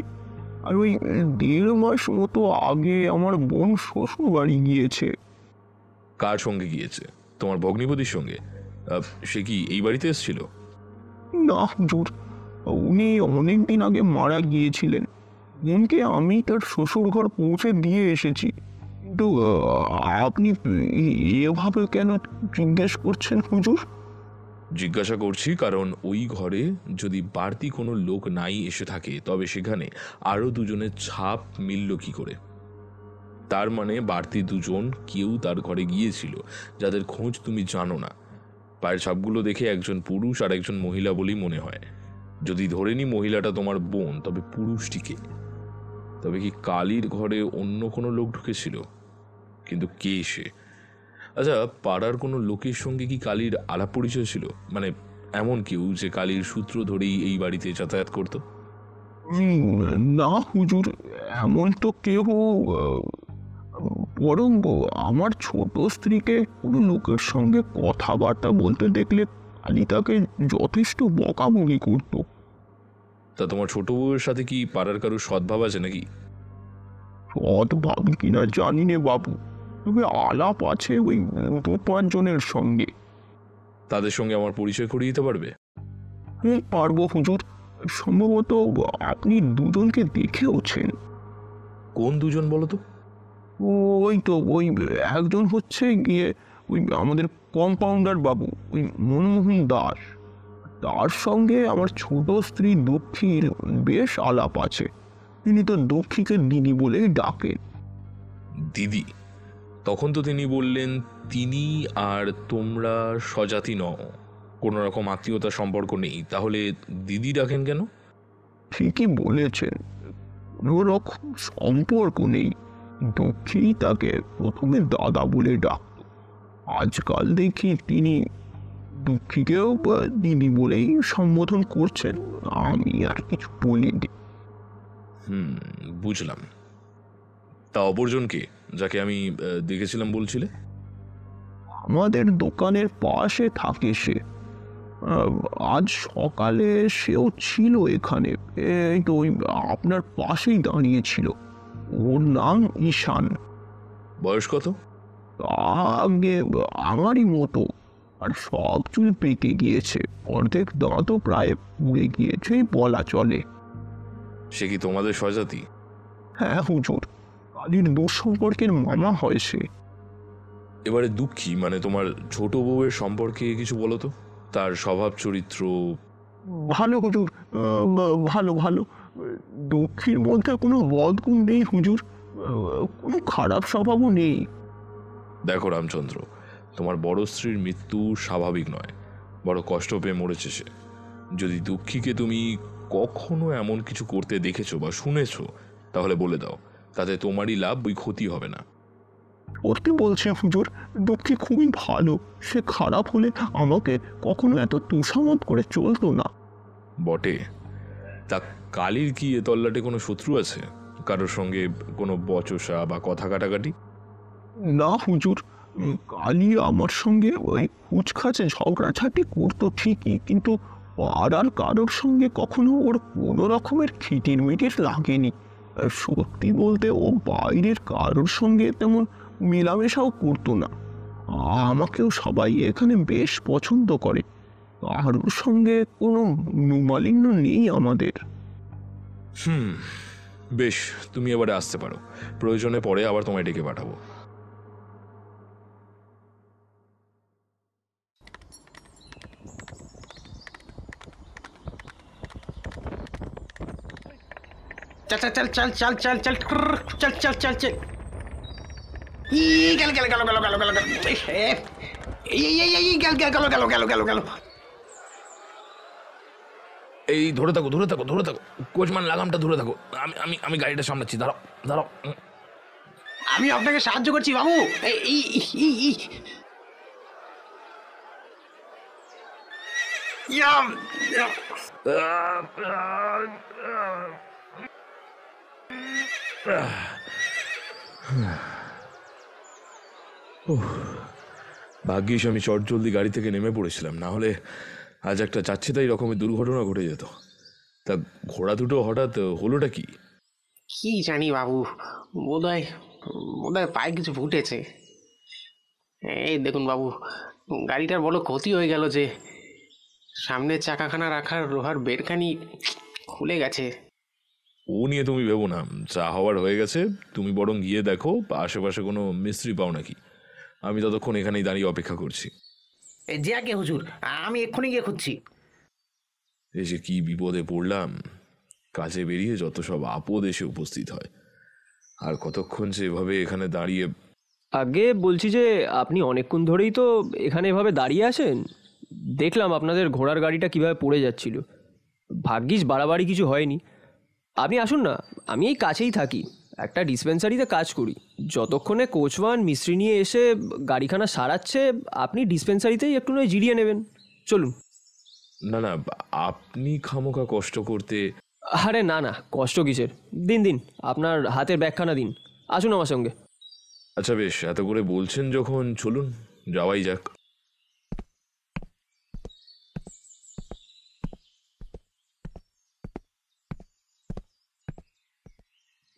আর ওই 1.5 মাস মতো আগে আমার বোন শ্বশুর বাড়ি গিয়েছে। কার সঙ্গে গিয়েছে? তোমার ভগ্নিপতির সঙ্গে? সে কি এই বাড়িতে এসেছিল? না হুজুর, উনি অনেকদিন আগে মারা গিয়েছিলেন। বোনকে আমি তার শ্বশুর ঘর পৌঁছে দিয়ে এসেছি। কিন্তু আপনি এভাবে কেন জিজ্ঞেস করছেন হুজুর? জিজ্ঞাসা করছি কারণ ওই ঘরে যদি বাড়তি কোনো লোক নাই এসে থাকে তবে সেখানে আরও দুজনের ছাপ মিলল কি করে? তার মানে বাড়তি দুজন কেউ তার ঘরে গিয়েছিল যাদের খোঁজ তুমি জানো না। পায়ের ছাপগুলো দেখে একজন পুরুষ আর একজন মহিলা বলেই মনে হয়। যদি ধরে নি মহিলাটা তোমার বোন, তবে পুরুষটিকে, তবে কি কালীর ঘরে অন্য কোনো লোক ঢুকেছিল? কিন্তু কে সে? আচ্ছা, পাড়ার কোনো লোকের সঙ্গে কি কালীর আলাপ পরিচয় ছিল? মানে এমন কেউ যে কালীর সূত্র ধরেই এই বাড়িতে যাতায়াত করত? না হুজুর, এমন তো কেউ বরং আমার ছোট স্ত্রীকে কোনো লোকের সঙ্গে কথাবার্তা বলতে দেখলে কালী তাকে যথেষ্ট বকাবকি করতো। তা তোমার ছোট বউয়ের সাথে কি পাড়ার কারোর সদ্ভাব আছে নাকি? সৎ ভাবি কিনা জানি নে বাবু, তবে আলাপ আছে ওই 2-5 জনের সঙ্গে। তাদের সঙ্গে আমার পরিচয় করিয়ে দিতে পারবে? পারবো হুজুর। সম্ভবত আপনি দুজনকে দেখেওছেন। কোন দুজন বলো তো? ওই তো ওই একজন হচ্ছে গিয়ে ওই আমাদের কম্পাউন্ডার বাবু, ওই মনমোহন দাস। তার সঙ্গে আমার ছোট স্ত্রী দক্ষীর বেশ আলাপ আছে। তিনি তো দক্ষীকে দিদি বলেই ডাকেন। দিদি? তখন তো তিনি বললেন তিনি আর তোমরা স্বজাতি নও, কোনো রকম আত্মীয়তার সম্পর্ক নেই, তাহলে দিদি ডাকেন কেন? ঠিকই বলেছেন, কোনো রকম সম্পর্ক নেই। দক্ষী তাকে প্রথমে দাদা বলে ডাকত। আজকাল দেখি তিনি দক্ষীকেও দিদি বলেই সম্বোধন করছেন। আমি আর কিছু বলিনি। বুঝলাম। তা অপরজনকে, যাকে আমি দেখেছিলাম বলছিলে? আমাদের দোকানের পাশে থাকে সে। আজ সকালে সেও ছিল এখানে, এই তো ওই আপনার পাশেই দাঁড়িয়েছিল। ওর নাম ঈশান। বয়স কত? আগে আমারই মতো, আর সব চুল পেকে গিয়েছে, অর্ধেক দাঁতও প্রায় পুড়ে গিয়েছেই বলা চলে। সে কি তোমাদের স্বজাতি? হ্যাঁ হুজুর, কালীর দূর সম্পর্কের মামা হয় সে। এবারে দুঃখী মানে তোমার ছোট বউয়ের সম্পর্কে কিছু বলো তো, তার স্বভাব চরিত্র। ভালো হুজুর, ভালো ভালো। দক্ষির মধ্যে কোনো বদগুণ নেই হুজুর, কোনো খারাপ স্বভাবও নেই। দেখো রামচন্দ্র, তোমার বড় স্ত্রীর মৃত্যু স্বাভাবিক নয়, বড় কষ্ট পেয়ে মরেছে সে। যদি দুঃখীকে তুমি কখনো এমন কিছু করতে দেখেছো বা শুনেছো তাহলে বলে দাও, তাতে তোমারই লাভ, ওই ক্ষতি হবে না। সত্যি বলছে হুজুর, দক্ষী খুবই ভালো। সে খারাপ হলে আমাকে কখনো এত তুষামত করে চলতো না। বটে। তা কালীর কি এ তল্লাটে কোনো শত্রু আছে? কারোর সঙ্গে কোনো বচসা বা কথা কাটাকাটি? না হুজুর, কালী আমার সঙ্গে ওই কুচখাচে ঝগড়াঝাটি করতো ঠিকই, কিন্তু পাড়ার কারোর সঙ্গে কখনো ওর কোনো রকমের খিটির মিটির লাগেনি। সত্যি বলতে ও বাইরের কারোর সঙ্গে তেমন মেলামেশাও করতো না। আমাকেও সবাই এখানে বেশ পছন্দ করে। কারোর সঙ্গে কোনো মনোমালিন্য নেই আমাদের। বেশ, তুমি এবারে আসতে পারো। প্রয়োজনে পরে আবার তোমায় ডেকে পাঠাবো। चल चल चल चल चल चल चल चल चल चल গেল গেল গেল গেল গেল গেল গেল গেল গেল গেল গেল। এই ধরে থাকো ধরে থাকো ধরে থাকো, কোচমান লাগামটা ধরে থাকো। আমি আমি আমি গাড়িটা সামলাচ্ছি, দাঁড়াও দাঁড়াও। আমি আপনাকে সাহায্য করছি বাবু। ভাগ্যিস আমি চটজলদি গাড়ি থেকে নেমে পড়েছিলাম, না হলে আজ একটা যাচ্ছে তাই রকমের দুর্ঘটনা ঘটে যেত। তা ঘোড়া দুটো হঠাৎ হলোটা কি? কি জানি বাবু, বোধহয় বোধহয় পায়ে কিছু ফুটেছে। এই দেখুন বাবু, গাড়িটার বড় ক্ষতি হয়ে গেল যে সামনের চাকাখানা রাখার লোহার বেরখানি খুলে গেছে। ও নিয়ে তুমি ভেবো না, যা হওয়ার হয়ে গেছে। তুমি বরং গিয়ে দেখো আশেপাশে কোনো মিস্ত্রি পাও নাকি। আমি ততক্ষণ এখানেই দাঁড়িয়ে অপেক্ষা করছি। যে আগে হুজুর, আমি এক্ষুনি গিয়ে খুঁজছি। এই যে কি বিপদে পড়লাম! কাজে বেরিয়ে যত সব আপদ এসে উপস্থিত হয়। আর কতক্ষণ যে এভাবে এখানে দাঁড়িয়ে। আগে বলছি যে আপনি অনেকক্ষণ ধরেই তো এখানে এভাবে দাঁড়িয়ে আছেন। দেখলাম আপনাদের ঘোড়ার গাড়িটা কিভাবে পড়ে যাচ্ছিল। ভাগ্যিস বাড়াবাড়ি কিছু হয়নি। আপনি আসুন না, আমি এই কাছেই থাকি, একটা ডিসপেন্সারিতে কাজ করি। যতক্ষণে কোচওয়ান মিস্ত্রি নিয়ে এসে গাড়িখানা সারাচ্ছে, আপনি ডিসপেন্সারিতেই একটু নয় জিরিয়ে নেবেন। চলুন। না না, আপনি খামোখা কষ্ট করতে। আরে না না, কষ্ট কিসের, দিন দিন আপনার হাতের ব্যাগখানা দিন, আসুন আমার সঙ্গে। আচ্ছা বেশ, এত করে বলছেন যখন চলুন, যাওয়াই যাক।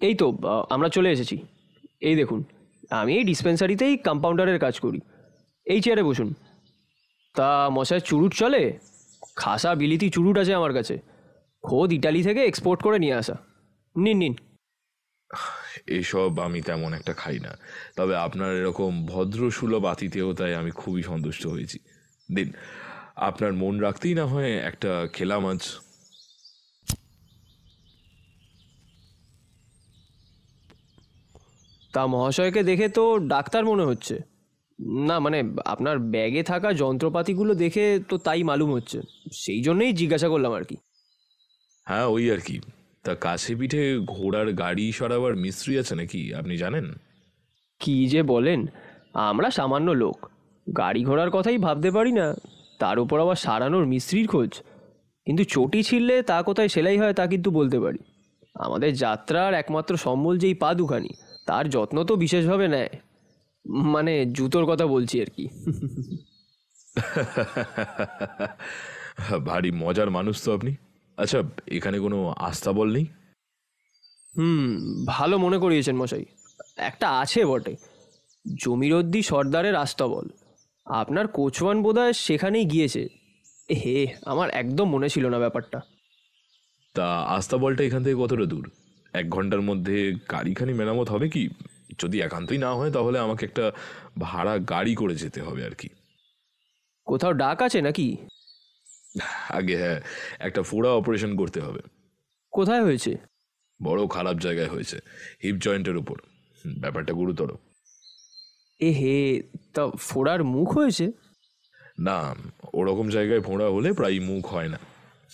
এই তো আমরা চলে এসেছি। এই দেখুন, আমি এই ডিসপেন্সারিতেই কম্পাউন্ডারের কাজ করি। এই চেয়ারে বসুন। তা মশাই চুরুট চলে? খাসা বিলিতি চুরুট আছে আমার কাছে, খোদ ইটালি থেকে এক্সপোর্ট করে নিয়ে আসা। নিন নিন। এসব আমি তেমন একটা খাই না, তবে আপনার এরকম ভদ্রসুলভ আতিথেয়তায় আমি খুবই সন্তুষ্ট হয়েছি। দিন, আপনার মন রাখতেই না হয় একটা খেলাম আজ। তা মহাশয়কে দেখে তো ডাক্তার মনে হচ্ছে না, মানে আপনার ব্যাগে থাকা যন্ত্রপাতিগুলো দেখে তো তাই মালুম হচ্ছে, সেই জন্যই জিজ্ঞাসা করলাম আর কি। হ্যাঁ, ওই আর কি। তা কাছে পিঠে ঘোড়ার গাড়ি সরাবার মিস্ত্রি আছে নাকি, আপনি জানেন? কি যে বলেন, আমরা সামান্য লোক, গাড়ি ঘোড়ার কথাই ভাবতে পারি না, তার উপর আবার সারানোর মিস্ত্রির খোঁজ। কিন্তু চটি ছিঁড়লে তা কোথায় সেলাই হয় তা কিন্তু বলতে পারি। আমাদের যাত্রার একমাত্র সম্বল যেই পা দুখানি, তার যত্ন তো বিশেষভাবে নেয়। মানে জুতোর কথা বলছি আর কি। ভারী মজার মানুষ তো আপনি। আচ্ছা, এখানে কোনো আস্তাবল নেই? ভালো মনে করিয়েছেন মশাই, একটা আছে বটে, জমিরদ্দি সর্দারের আস্তাবল। আপনার কোচওয়ান বোধহয় সেখানেই গিয়েছে। হে, আমার একদম মনে ছিল না ব্যাপারটা। তা আস্তাবলটা এখান থেকে কতটা দূর? 1 ঘন্টার মধ্যে গাড়িখানি মেরামত হবে কি? যদি একান্তই না হয় তাহলে আমাকে একটা ভাড়া গাড়ি করে যেতে হবে আর কি। কোথাও ডাক আছে নাকি? আগে হ্যাঁ, একটা ফোড়া অপারেশন করতে হবে। কোথায় হয়েছে? বড় খারাপ জায়গায় হয়েছে, হিপ জয়েন্টের উপর। ব্যাপারটা গুরুতর। হে, তা ফোড়ার মুখ হয়েছে? না, ওরকম জায়গায় ফোঁড়া হলে প্রায় মুখ হয় না।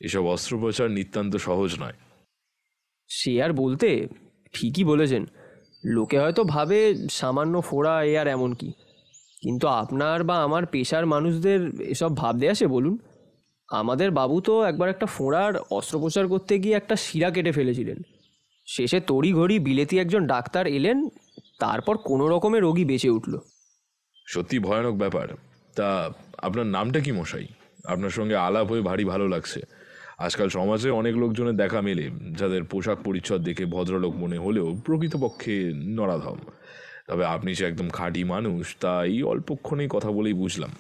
এসব অস্ত্রোপচার নিতান্ত সহজ নয়। সে আর বলতে, ঠিকই বলেছেন। লোকে হয়তো ভাবে সামান্য ফোড়া এ আর এমন কি, কিন্তু আপনার বা আমার পেশার মানুষদের এসব ভাবতে আসে বলুন? আমাদের বাবু তো একবার একটা ফোঁড়ার অস্ত্রোপচার করতে গিয়ে একটা শিরা কেটে ফেলেছিলেন। শেষে তড়িঘড়ি বিলেতি একজন ডাক্তার এলেন, তারপর কোনো রকমের রোগী বেঁচে উঠল। সত্যি ভয়ানক ব্যাপার। তা আপনার নামটা কি মশাই? আপনার সঙ্গে আলাপ হয়ে ভারী ভালো লাগছে। আজকাল সমাজে অনেক লোকজনের দেখা মেলে যাদের পোশাক পরিচ্ছদ দেখে ভদ্রলোক মনে হলেও প্রকৃতপক্ষে নরাধম। তবে আপনি যে একদম খাঁটি মানুষ, তাই অল্পক্ষণেই কথা বলেই বুঝলাম।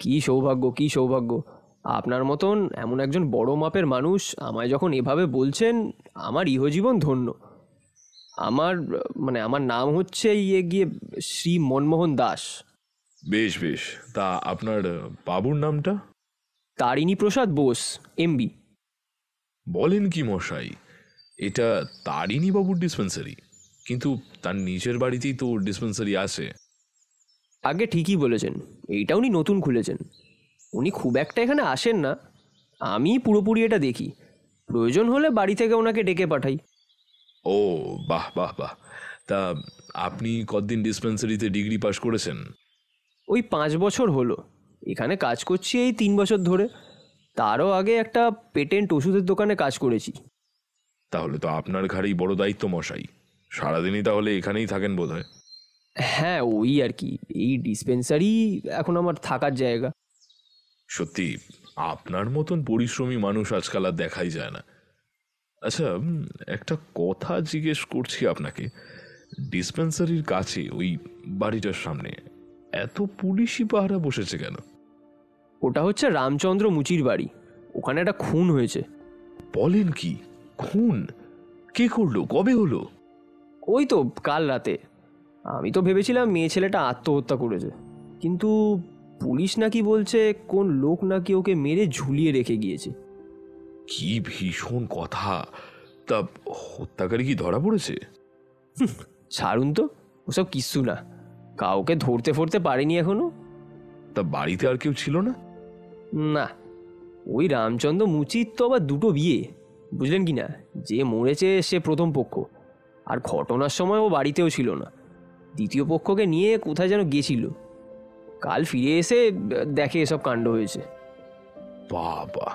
কি সৌভাগ্য, কি সৌভাগ্য! আপনার মতন এমন একজন বড় মাপের মানুষ আমায় যখন এভাবে বলছেন, আমার ইহজীবন ধন্য। আমার নাম হচ্ছে গিয়ে শ্রী মনমোহন দাস। বেশ বেশ, তা আপনার বাবুর নামটা? তারিণী প্রসাদ বোস, এমবি। বলেন কি মশাই, এটা তারিণী বাবুর ডিসপেন্সারি? কিন্তু তার নিজের বাড়িতেই তো ডিসপেন্সারি আছে। আগে ঠিকই বলেছেন, এইটা উনি নতুন খুলেছেন। উনি খুব একটা এখানে আসেন না, আমি পুরোপুরি এটা দেখি। প্রয়োজন হলে বাড়ি থেকে ওনাকে ডেকে পাঠাই। ও বাহ বাহ বাহ। তা আপনি কতদিন ডিসপেন্সারিতে ডিগ্রি পাশ করেছেন? ওই 5 বছর হলো। এখানে কাজ করছি এই 3 বছর ধরে। তারও আগে একটা পেটেন্ট ওষুধের দোকানে কাজ করেছি। তাহলে তো আপনার ঘাড়েই বড় দায়িত্ব মশাই। সারাদিনই তাহলে এখানেই থাকেন বোধহয়। হ্যাঁ, ওই আর কি, এই ডিসপেন্সারি এখন আমার থাকার জায়গা। সত্যি আপনার মতন পরিশ্রমী মানুষ আজকাল আর দেখাই যায় না। আচ্ছা, একটা কথা জিজ্ঞেস করছি আপনাকে। ডিসপেন্সারির কাছে ওই বাড়িটার সামনে এত পুলিশি পাহারা বসেছে কেন? ওটা হচ্ছে রামচন্দ্র মুচির বাড়ি। ওখানে একটা খুন হয়েছে। বলেন কি? খুন? কে করলো? কবে হলো? ওই তো কাল রাতে। আমি তো ভেবেছিলাম মেয়ে ছেলেটা আত্মহত্যা করেছে, কিন্তু পুলিশ নাকি বলছে কোন লোক নাকি ওকে মেরে ঝুলিয়ে রেখে গিয়েছে। কি ভীষণ কথা! তা হত্যাকারী কি ধরা পড়েছে? ছাড়ুন তো, ওসব কিচ্ছু না। কাউকে ধরতে ফরতে পারেনি এখনো। তা বাড়িতে আর কেউ ছিল না? না, ওই রামচন্দ্র মুচির তো আবার দুটো বিয়ে, বুঝলেন কি না? যে মরেছে সে প্রথম পক্ষ, আর ঘটনার সময় ও বাড়িতেও ছিল না। দ্বিতীয় পক্ষকে নিয়ে কোথায় যেন গেছিল। কাল ফিরে এসে দেখে এসব কাণ্ড হয়েছে। বাবা,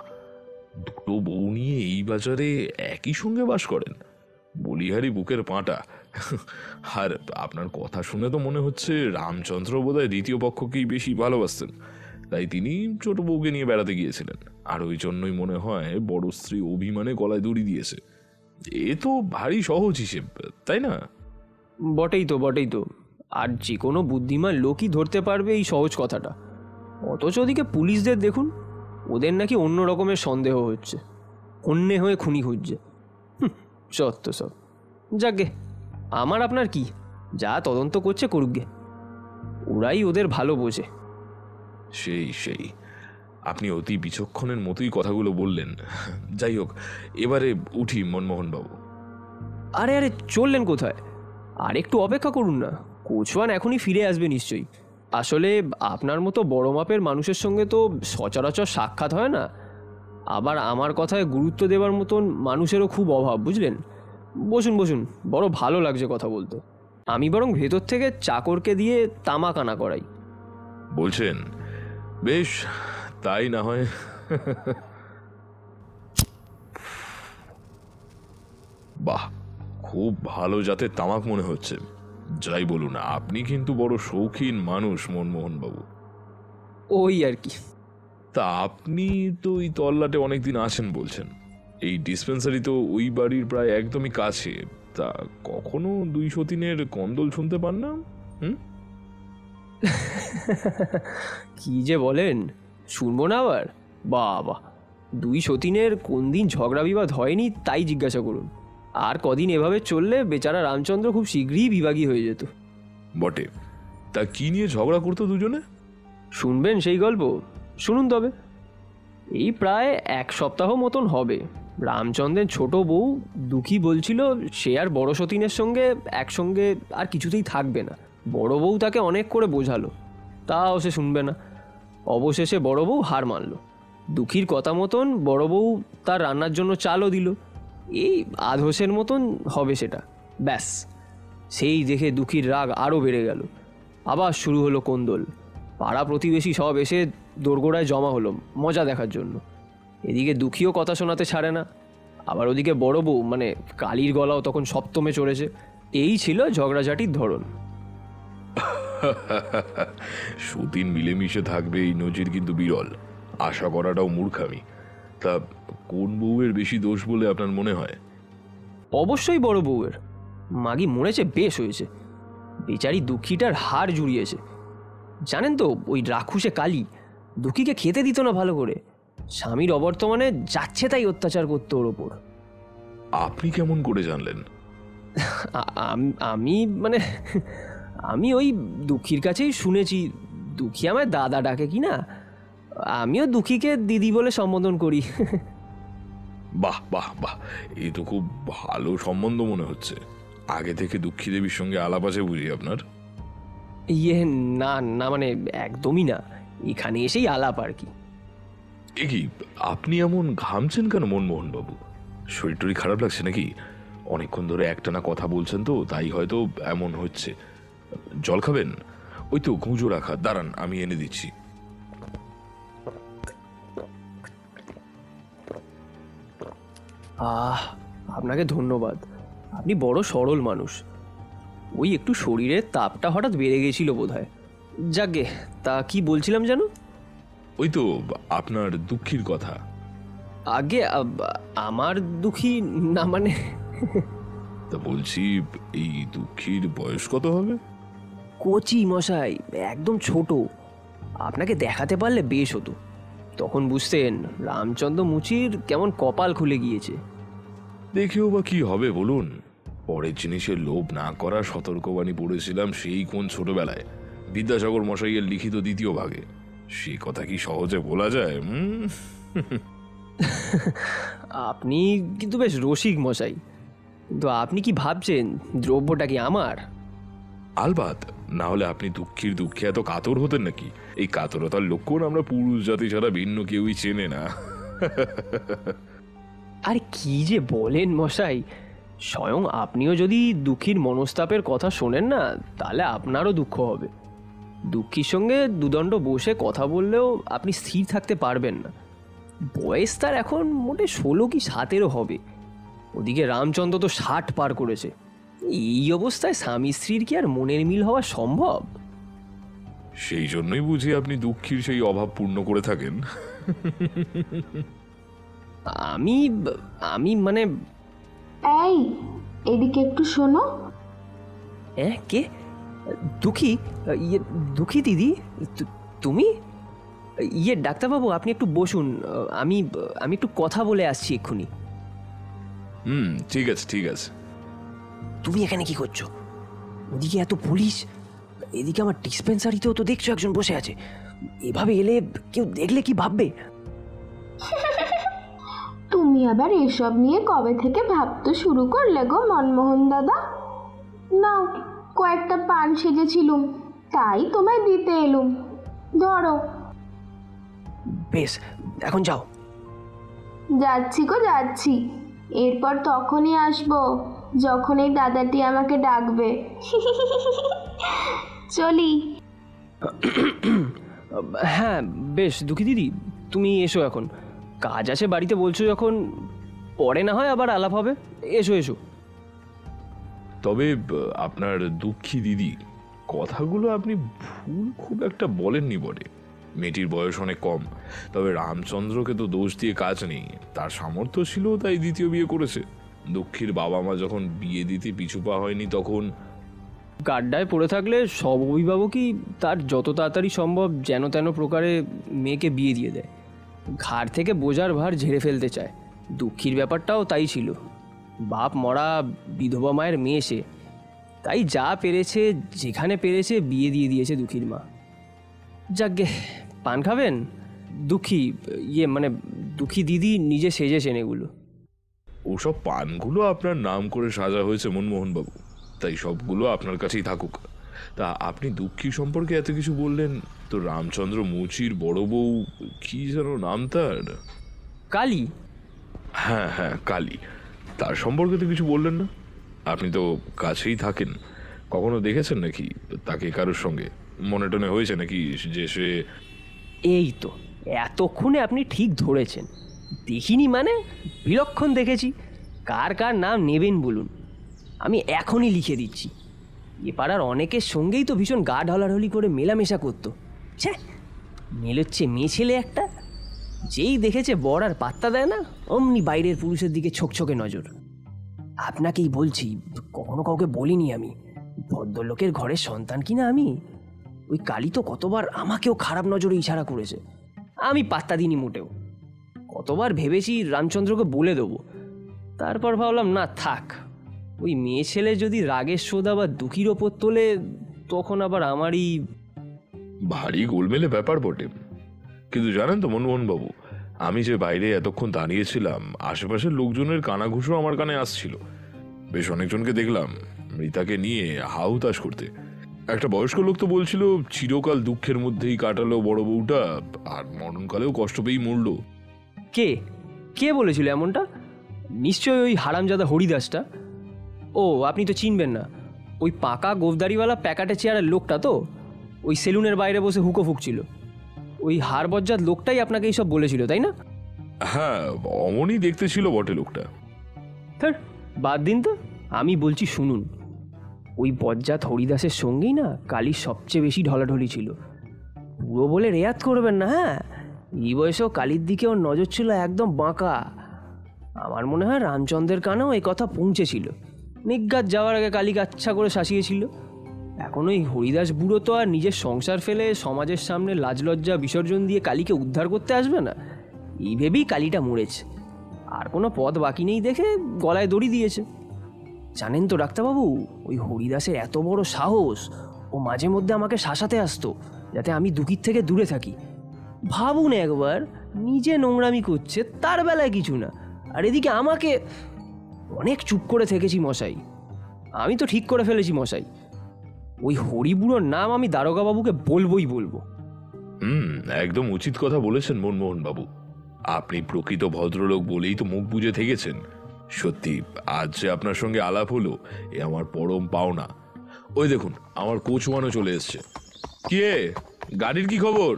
দুটো বউ নিয়ে এই বাজারে একই সঙ্গে বাস করেন? বলিহারি বুকের পাঁটা। আর আপনার কথা শুনে তো মনে হচ্ছে রামচন্দ্র বোধহয় দ্বিতীয় পক্ষকেই বেশি ভালোবাসতেন, তাই তিনি ছোট বউকে নিয়ে বেড়াতে গিয়েছিলেন। আর ওই জন্যই মনে হয় বড় স্ত্রী অভিমানে গলায় দড়ি দিয়েছে। এ তো ভারী সহজ হিসেব, তাই না? বটেই তো, বটেই তো। আর যে কোনো বুদ্ধিমান লোকই ধরতে পারবে এই সহজ কথাটা। অথচ ওদিকে পুলিশদের দেখুন, ওদের নাকি অন্য রকমের সন্দেহ হচ্ছে, অন্যে হয়ে খুনি খুঁজছে। সত্য সব। যাকগে, আমার আপনার কি, যা তদন্ত করছে করুক গে, ওরাই ওদের ভালো বোঝে। সেই আপনি অতি বিচক্ষণের মতোই কথাগুলো বললেন। যাই হোক, এবারে উঠি মনমোহন বাবু। আরে চললেন কোথায়? আর একটু অপেক্ষা করুন না, কোচওয়ান এখনই ফিরে আসবে নিশ্চয়ই। আসলে আপনার মতো বড় মাপের মানুষের সঙ্গে তো সচরাচর সাক্ষাৎ হয় না। আবার আমার কথায় গুরুত্ব দেওয়ার মতন মানুষেরও খুব অভাব, বুঝলেন। বসুন বসুন, বড় ভালো লাগছে কথা বলতে। আমি বরং ভেতর থেকে চাকরকে দিয়ে তামাক আনা করাই। বলছেন? বেশ, তাই না হয়। বাহ, খুব ভালো জাতের তামাক মনে হচ্ছে। যাই বলুন, আপনি কিন্তু বড় শৌখিন মানুষ মনমোহন বাবু। ওই আর কি। তা আপনি তো ওই তল্লাটে অনেকদিন আছেন বলছেন। এই ডিসপেন্সারি তো ওই বাড়ির প্রায় একদমই কাছে। তা কখনো 203-এর কন্দল শুনতে পান না? কি যে বলেন, শুনবো না আবার? বাবা, 203-এর কোন দিন ঝগড়া বিবাদ হয়নি তাই জিজ্ঞাসা করুন। আর কদিন এভাবে চললে বেচারা রামচন্দ্র খুব শীঘ্রই বিভাগী হয়ে যেত। বটে। তা কি নিয়ে ঝগড়া করতো দুজনে? শুনবেন সেই গল্প? শুনুন তবে। এই প্রায় 1 সপ্তাহ মতন হবে, রামচন্দ্রের ছোট বউ দুঃখী বলছিল সে আর বড় সতীনের সঙ্গে একসঙ্গে আর কিছুতেই থাকবে না। বড় বউ তাকে অনেক করে বোঝালো, তাও সে শুনবে না। অবশেষে বড় বউ হার মানল। দুঃখীর কথা মতন বড় বউ তার রান্নার জন্য চালও দিল। এই আধসের মতন হবে সেটা, ব্যাস। সেই দেখে দুঃখীর রাগ আরও বেড়ে গেল। আবার শুরু হলো কোন্দল। পাড়া প্রতিবেশী সব এসে দোরগোড়ায় জমা হলো মজা দেখার জন্য। এদিকে দুঃখীও কথা শোনাতে ছাড়ে না, আবার ওদিকে বড় বউ মানে কালীর গলাও তখন সপ্তমে চড়েছে। এই ছিল ঝগড়াঝাটির ধরন। সতীন মিলেমিশে থাকবে এই নজির কিন্তু বিরল। আশা করাটাও মূর্খামি। তা কোন বউয়ের বেশি দোষ বলে আপনার মনে হয়? অবশ্যই বড় বউয়ের। মাগি মরেছে বেশ হয়েছে, বেচারি দুঃখীটার হাড় জুড়িয়েছে। জানেন তো, ওই রাক্ষুসে কালী দুঃখীকে খেতে দিত না ভালো করে। স্বামীর অবর্তমানে যাচ্ছে তাই অত্যাচার করতো ওর ওপর। আপনি কেমন করে জানলেন? আমি ওই দুঃখীর কাছেই শুনেছি। দুঃখী আমায় দাদা ডাকে কি না, আমিও দুঃখীকে দিদি বলে সম্বোধন করি। বাহ বাহ বাহ, এই তো খুব ভালো সম্বন্ধ মনে হচ্ছে। আগে থেকে দুঃখী দেবীর সঙ্গে আলাপ আছে বুঝি আপনার? না না, মানে একদমই না, এখানে এসেই আলাপ আর কি। এ কি, আপনি এমন ঘামছেন কেন মনমোহন বাবু? শরীর টরীর খারাপ লাগছে নাকি? অনেকক্ষণ ধরে একটানা কথা বলছেন তো, তাই হয়তো এমন হচ্ছে। জল খাবেন? ওই তো গুঁজো রাখা, দাঁড়ান আমি এনে দিচ্ছি। আপনাকে ধন্যবাদ, আপনি বড় সরল মানুষ। ওই একটু শরীরের তাপটা হঠাৎ বেড়ে গেছিল বোধ হয়। যাকগে, তা কি বলছিলাম যেন? ওই তো আপনার দুঃখীর কথা। আগে আমার দুঃখী না মানে তা বলছি, এই দুঃখীর বয়স কত হবে? কচি মশাই, একদম ছোট। আপনাকে দেখাতে পারলে বেশ হতো, তখন বুঝতেন রামচন্দ্র মুচির কেমন কপাল খুলে গিয়েছে। দেখেও বা কি হবে বলুন? পরের জিনিসের লোভ না করার সতর্কবাণী পড়েছিলাম সেই কোন ছোটবেলায়, বিদ্যাসাগর মশাইয়ের লিখিত দ্বিতীয় ভাগে। সে কথা কি সহজে বলা যায়? আপনি কিন্তু বেশ রসিক মশাই, কিন্তু আপনি কি ভাবছেন দ্রব্যটা কি আমার? আলবাত, না হলে আপনি দুঃখীর দুঃখে এত কাতর হতেন নাকি? এই কাতরতার লক্ষণ আমরা পুরুষ জাতি ছাড়া ভিন্ন কেউই চেনে না। আরে কি যে বলেন মশাই, স্বয়ং আপনিও যদি দুঃখীর মনস্তাপের কথা শোনেন না, তাহলে আপনারও দুঃখ হবে। দুঃখীর সঙ্গে দুদণ্ড বসে কথা বললেও আপনি স্থির থাকতে পারবেন না। বয়স তার এখন মোটে 16 কি 17 হবে। ওদিকে রামচন্দ্র তো 60 পার করেছে। এই অবস্থায় স্বামী স্ত্রীর কি আর মনের মিল হওয়া সম্ভব? সেই জন্যই বুঝি আপনি দুঃখীর সেই অভাব পূর্ণ করে থাকেন। আমি আমি মানে এই, এদিকে একটু শোনো। কে? দুঃখী? দুঃখী দিদি, তুমি? ডাক্তারবাবু, আপনি একটু বসুন, আমি একটু কথা বলে আসছি এক্ষুনি। ঠিক আছে ঠিক আছে। তুমি এখানে কি করছো? ওদিকে এত পুলিশ, এদিকে আমার ডিসপেন্সারিতেও তো দেখছো একজন বসে আছে। এভাবে এলে কেউ দেখলে কি ভাববে? তুমি আবার এসব নিয়ে কবে থেকে ভাবতে শুরু করলে গো মনমোহন দাদা? নাও, কয়েকটা পান সেজেছিলুম, তাই তোমায় দিতে এলুম, ধরো। বেশ, এখন যাও। যাচ্ছি গো যাচ্ছি, এরপর তখনই আসবো যখন এই দাদাটি আমাকে ডাকবে। চলি। হ্যাঁ বেশ, দুঃখী দিদি তুমি এসো, এখন কাজ আছে বাড়িতে বলছো যখন, পরে না হয় আবার আলাপ হবে। এসো এসো। তবে আপনার দুঃখী দিদি কথাগুলো আপনি ভুল খুব একটা বলেননি বটে। মেয়েটির বয়স অনেক কম, তবে রামচন্দ্রকে তো দোষ দিয়ে কাজ নেই। তার সামর্থ্য ছিল তাই দ্বিতীয় বিয়ে করেছে। দুঃখীর বাবা মা যখন বিয়ে দিতে পিছু পা হয়নি, তখন গাড্ডায় পড়ে থাকলে সব অভিভাবকই তার যত তাড়াতাড়ি সম্ভব যেন তেন প্রকারে মেয়েকে বিয়ে দিয়ে দেয়। ঘাড় থেকে বোঝার ভার ঝেড়ে ফেলতে চায়। দুঃখীর ব্যাপারটাও তাই ছিল। বাপ মরা বিধবা মায়ের মেয়ে সে, তাই যা পেরেছে যেখানে পেরেছে বিয়ে দিয়ে দিয়েছে দুঃখীর মা। যাকগে, পান খাবেন? দুঃখী মানে দুঃখী দিদি নিজে সেজেছেন এগুলো। ওসব পানগুলো আপনার নাম করে সাজা হয়েছে মনমোহনবাবু, তাই সবগুলো আপনার কাছেই থাকুক। তা আপনি দুঃখী সম্পর্কে এত কিছু বললেন, তো রামচন্দ্র মুচির বড় বউ কি যেন নাম তার? কালী। হ্যাঁ হ্যাঁ, কালী। তার সম্পর্কে তো কিছু বললেন না। আপনি তো কাছেই থাকেন, কখনো দেখেছেন নাকি তাকে কারোর সঙ্গে? মনে টনে হয়েছে নাকি যে সে? এই তো এতক্ষণে আপনি ঠিক ধরেছেন। দেখিনি মানে বিলক্ষণ দেখেছি। কার কার নাম নেবেন বলুন, আমি এখনই লিখে দিচ্ছি। এ পাড়ার অনেকের সঙ্গেই তো ভীষণ গা ঢলাঢলি করে মেলামেশা করতো। ছ্যা, মেলোচ্ছে মেয়ে ছেলে একটা। যেই দেখেছে বর আর পাত্তা দেয় না, অমনি বাইরের পুরুষের দিকে ছোকছোকে নজর। আপনাকেই বলছি, কখনো কাউকে বলিনি আমি। ভদ্রলোকের ঘরের সন্তান কিনা আমি। ওই কালী তো কতবার আমাকেও খারাপ নজরে ইশারা করেছে, আমি পাত্তা দিইনি মোটেও। কতবার ভেবেছি রামচন্দ্রকে বলে দেবো, তারপর ভাবলাম না থাক, ওই মেয়ে ছেলে যদি রাগের সোদা বা দুঃখীর ওপর তোলে, তখন আবার আমারই ভারী গোলমেলে ব্যাপার বটে। কিন্তু জানেন তো মনমোহনবাবু, আমি যে বাইরে এতক্ষণ দাঁড়িয়েছিলাম, আশেপাশের লোকজনের কানাঘুষো আমার কানে আসছিল। বেশ অনেকজনকে দেখলাম মৃতাকে নিয়ে হাহুতাশ করতে। একটা বয়স্ক লোক তো বলছিল চিরকাল দুঃখের মধ্যেই কাটালো বড় বউটা, আর মরণকালেও কষ্ট পেয়েই মরল। কে কে বলেছিল এমনটা? নিশ্চয়ই ওই হারামজাদা হরিদাসটা। ও, আপনি তো চিনবেন না, ওই পাকা গোফদারিওয়ালা প্যাকাটে চেয়ারের লোকটা তো, ওই সেলুনের বাইরে বসে হুকো ফুকছিল। ওই হাড় বজ্জাত লোকটাই আপনাকে এইসব বলেছিল, তাই না? হ্যাঁ, অমনই দেখতে ছিল বটে লোকটা। স্যার বাদ দিন তো, আমি বলছি শুনুন। ওই বজ্জাত হরিদাসের সঙ্গেই না কালীর সবচেয়ে বেশি ঢলাঢলি ছিল। পুরো বলে রেয়াত করবেন না, হ্যাঁ। এই বয়সেও কালীর দিকে ওর নজর ছিল একদম বাঁকা। আমার মনে হয় রামচন্দ্রের কানেও এই কথা পৌঁছেছিল। নিজ্ঞাত যাওয়ার আগে কালীকে আচ্ছা করে শাসিয়েছিল। এখন ওই হরিদাস বুড়ো তো আর নিজের সংসার ফেলে সমাজের সামনে লাজ লজ্জা বিসর্জন দিয়ে কালীকে উদ্ধার করতে আসবে না। এই ভেবেই কালীটা মরেছে। আর কোনো পথ বাকি নেই দেখে গলায় দড়ি দিয়েছে। জানেন তো ডাক্তারবাবু, ওই হরিদাসের এত বড় সাহস, ও মাঝে মধ্যে আমাকে শাসাতে আসতো যাতে আমি দুঃখীর থেকে দূরে থাকি। ভাবুন একবার, নিজে নোংরামি করছে, তার বেলায় কিছু না, আর এদিকে আমাকে। অনেক চুপ করে থেকেছি মশাই। আমি তো ঠিক করে ফেলেছি মশাই, ওই হরিবুড়োর নাম আমি দারোগাবাবুকে বলবই বলবো। একদম উচিত কথা বলেছেন মনমোহন বাবু। আপনি প্রকৃত ভদ্রলোক বলেই তো মুখ বুজে থেকেছেন। সত্যি আজ যে আপনার সঙ্গে আলাপ হলো, এ আমার পরম পাওনা। ওই দেখুন, আমার কোচওয়ানও চলে এসছে। কে, গাড়ির কি খবর?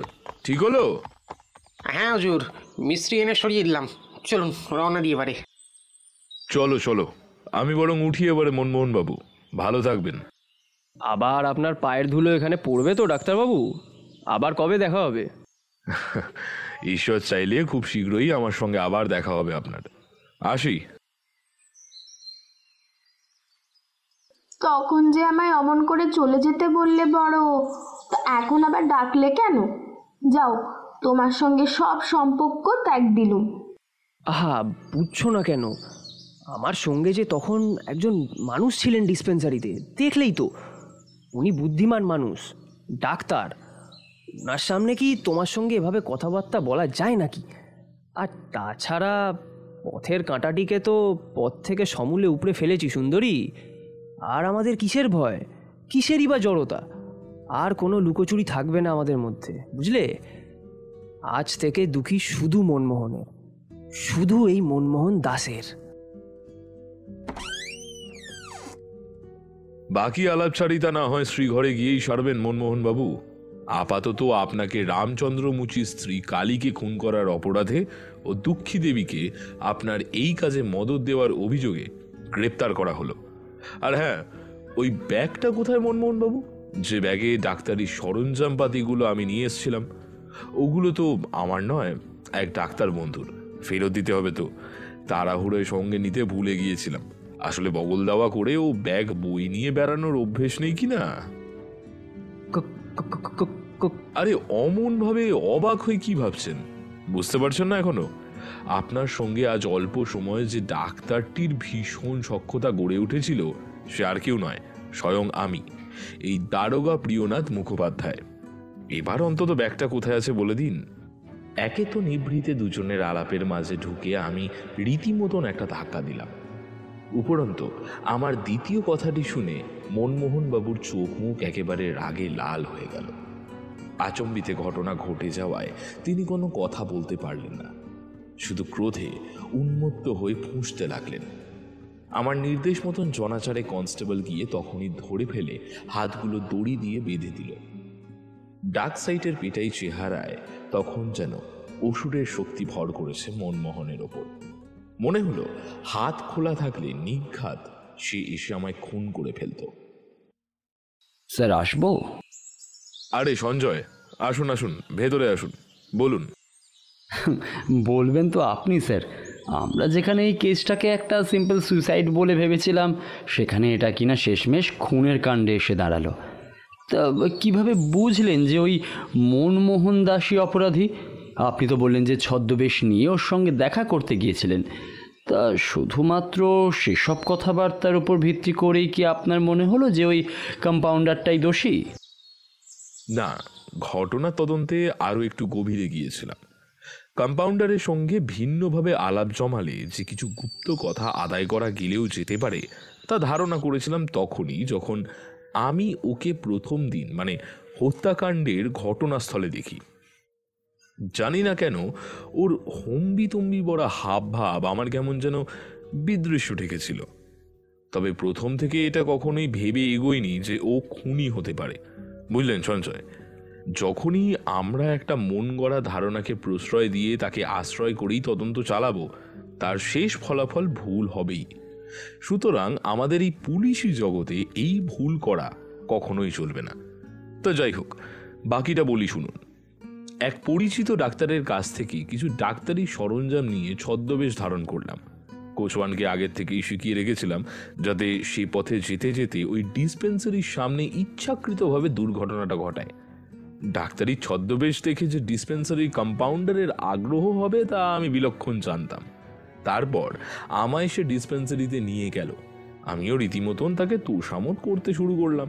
ঠিক হলো? হ্যাঁ হুজুর, মিস্ত্রি এনে সরিয়ে দিলাম। চলুন রওনা দিয়ে এবারে। চলো চলো, আমি বরং উঠি এবারে মনমোহন বাবু। ভালো থাকবেন। আবার আপনার পায়ের ধুলো এখানে পড়বে তো ডাক্তারবাবু? আবার কবে দেখা হবে? ঈশ্বর চাইলে খুব শীঘ্রই আমার সঙ্গে আবার দেখা হবে আপনার। আসি। তখন যে আমায় অমন করে চলে যেতে বললে বড়, তো এখন আবার ডাকলে কেন? যাও, তোমার সঙ্গে সব সম্পর্ক ত্যাগ দিলুম। আহা, বুঝছো না কেন? আমার সঙ্গে যে তখন একজন মানুষ ছিলেন ডিসপেন্সারিতে, দেখলেই তো। উনি বুদ্ধিমান মানুষ, ডাক্তার। ওনার সামনে কি তোমার সঙ্গে এভাবে কথাবার্তা বলা যায় নাকি? আর তাছাড়া পথের কাঁটাটিকে তো পথ থেকে সমূলে উপড়ে ফেলেছি সুন্দরী। আর আমাদের কিসের ভয়, কিসেরই বা জড়তা? আর কোনো লুকোচুরি থাকবে না আমাদের মধ্যে, বুঝলে? আজ থেকে দুঃখী শুধু মনমোহনের, শুধু এই মনমোহন দাসের। বাকি আলাপচারিতা না হয় শ্রীঘরে গিয়েই সারবেন মনমোহন বাবু। আপাতত আপনাকে রামচন্দ্র মুচির স্ত্রী কালীকে খুন করার অপরাধে ও দুঃখী দেবীকে আপনার এই কাজে মদত দেওয়ার অভিযোগে গ্রেপ্তার করা হলো। আর হ্যাঁ, ওই ব্যাগটা কোথায় মনমোহন বাবু? যে ব্যাগে ডাক্তারি সরঞ্জামপাতিগুলো আমি নিয়ে এসেছিলাম, ওগুলো তো আমার নয়, এক ডাক্তার বন্ধুর। ফেরত দিতে হবে তো, তাড়াহুড়োয় সঙ্গে নিতে ভুলে গিয়েছিলাম। আসলে বগল দাওয়া করে ও ব্যাগ বই নিয়ে বেড়ানোর অভ্যেস নেই কিনা। আরে অমন ভাবে অবাক হয়ে কি ভাবছেন? বুঝতে পারছেন না এখনো? আপনার সঙ্গে আজ অল্প সময়ে যে ডাক্তারটির ভীষণ সখ্যতা গড়ে উঠেছিল, সে আর কেউ নয়, স্বয়ং আমি, এই দারোগা প্রিয়নাথ মুখোপাধ্যায়। এবার অন্তত ব্যাগটা কোথায় আছে বলে দিন। একে তো নিভৃতে দুজনের আলাপের মাঝে ঢুকে আমি রীতিমতন একটা ধাক্কা দিলাম। উপরন্ত আমার দ্বিতীয় কথাটি শুনে মনমোহন বাবুর চোখ মুখ একেবারে রাগে লাল হয়ে গেল। আচম্বিতে ঘটনা ঘটে যাওয়ায় তিনি কোনো কথা বলতে পারলেন না, শুধু ক্রোধে উন্মত্ত হয়ে ফুঁসতে লাগলেন। আমার নির্দেশ মতন জনাচারে কনস্টেবল গিয়ে তখনই ধরে ফেলে হাতগুলো দড়ি দিয়ে বেঁধে দিল। ডাক সাইটের পেটাই চেহারায় তখন যেন অসুরের শক্তি ভর করেছে মনমোহনের ওপর। মনে হলো হাত খোলা থাকলে নিঘাত সে এসে আমায় খুন করে ফেলত। স্যার, আসবো? আরে সঞ্জয়, আসুন আসুন, ভেতরে আসুন, বলুন। বলবেন তো আপনি স্যার। আমরা যেখানে এই কেসটাকে একটা সিম্পল সুইসাইড বলে ভেবেছিলাম, সেখানে এটা কিনা শেষমেশ খুনের কাণ্ডে এসে দাঁড়ালো। তা কিভাবে বুঝলেন যে ওই মনমোহন দাসই অপরাধী? আপনি তো বললেন যে ছদ্মবেশ নিয়ে ওর সঙ্গে দেখা করতে গিয়েছিলেন। তা শুধুমাত্র সেসব কথাবার্তার উপর ভিত্তি করেই কি আপনার মনে হলো যে ওই কম্পাউন্ডারটাই দোষী? না, ঘটনা তদন্তে আরও একটু গভীরে গিয়েছিলাম। কম্পাউন্ডারের সঙ্গে ভিন্নভাবে আলাপ জমালে যে কিছু গুপ্ত কথা আদায় করা গেলেও যেতে পারে, তা ধারণা করেছিলাম তখনই যখন আমি ওকে প্রথম দিন, মানে হত্যাকাণ্ডের ঘটনাস্থলে দেখি। জানি না কেন ওর হম্বিতম্বি বড়া হাব ভাব আমার কেমন যেন বিদৃশ্য ঠেকেছিল। তবে প্রথম থেকে এটা কখনোই ভেবে এগোয়নি যে ও খুনি হতে পারে। বুঝলেন সঞ্জয়, যখনই আমরা একটা মন গড়া ধারণাকে প্রশ্রয় দিয়ে তাকে আশ্রয় করেই তদন্ত চালাবো, তার শেষ ফলাফল ভুল হবেই। সুতরাং আমাদের এই পুলিশি জগতে এই ভুল করা কখনোই চলবে না। তো যাই হোক, বাকিটা বলি শুনুন। এক পরিচিত ডাক্তারের কাছ থেকে কিছু ডাক্তারি সরঞ্জাম নিয়ে ছদ্মবেশ ধারণ করলাম। কোচওয়ানকে আগের থেকেই শিখিয়ে রেখেছিলাম যাতে সে পথে যেতে যেতে ওই ডিসপেন্সারির সামনে ইচ্ছাকৃতভাবে দুর্ঘটনাটা ঘটায়। ডাক্তারি ছদ্মবেশ দেখে যে ডিসপেন্সারি কম্পাউন্ডারের আগ্রহ হবে তা আমি বিলক্ষণ জানতাম। তারপর আমায় সে ডিসপেন্সারিতে নিয়ে গেল। আমিও রীতিমতন তাকে তোষামত করতে শুরু করলাম।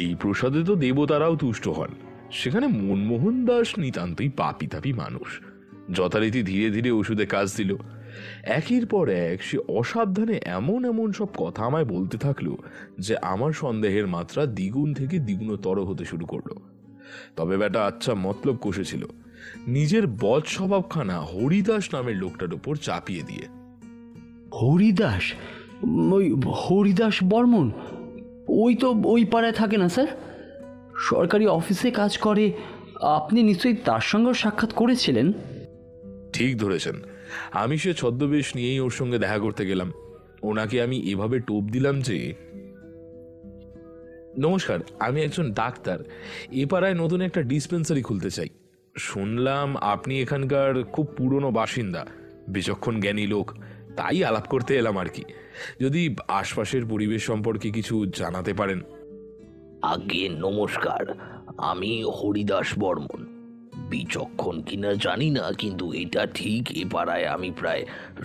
এই প্রসাদে তো দেবতারাও তুষ্ট হন। সেখানে মনমোহন দাস নিতান্তই পাপি তাপি মানুষ। যথারীতি ধীরে ধীরে ওষুধে কাজ দিল। একের পর এক সে অসাবধানে এমন এমন সব কথা আমায় বলতে থাকলো যে আমার সন্দেহের মাত্রা দ্বিগুণ থেকে দ্বিগুণতর হতে শুরু করলো। তবে বেটা আচ্ছা মতলব কষেছিল, নিজের বদ স্বভাবখানা হরিদাস নামের লোকটার উপর চাপিয়ে দিয়ে। হরিদাস? ওই হরিদাস বর্মন? ওই তো ওই পাড়ায় থাকে না স্যার? সরকারি অফিসে কাজ করে। আপনি নিশ্চয়ই তার সঙ্গেও সাক্ষাৎ করেছিলেন। ঠিক ধরেছেন। আমি সে ছদ্মবেশ নিয়েই ওর সঙ্গে দেখা করতে গেলাম। ওনাকে আমি এভাবে টোপ দিলাম যে, নমস্কার, আমি একজন ডাক্তার। এ পাড়ায় নতুন একটা ডিসপেন্সারি খুলতে চাই। শুনলাম আপনি এখানকার খুব পুরনো বাসিন্দা, বিচক্ষণ জ্ঞানী লোক, তাই আলাপ করতে এলাম আর কি। যদি আশপাশের পরিবেশ সম্পর্কে কিছু জানাতে পারেন। আগে নমস্কার, আমি হরিদাস বর্মন। বিচক্ষণ কিনা জানি না, কিন্তু এটা ঠিক, এ পাড়ায় আমি প্রায়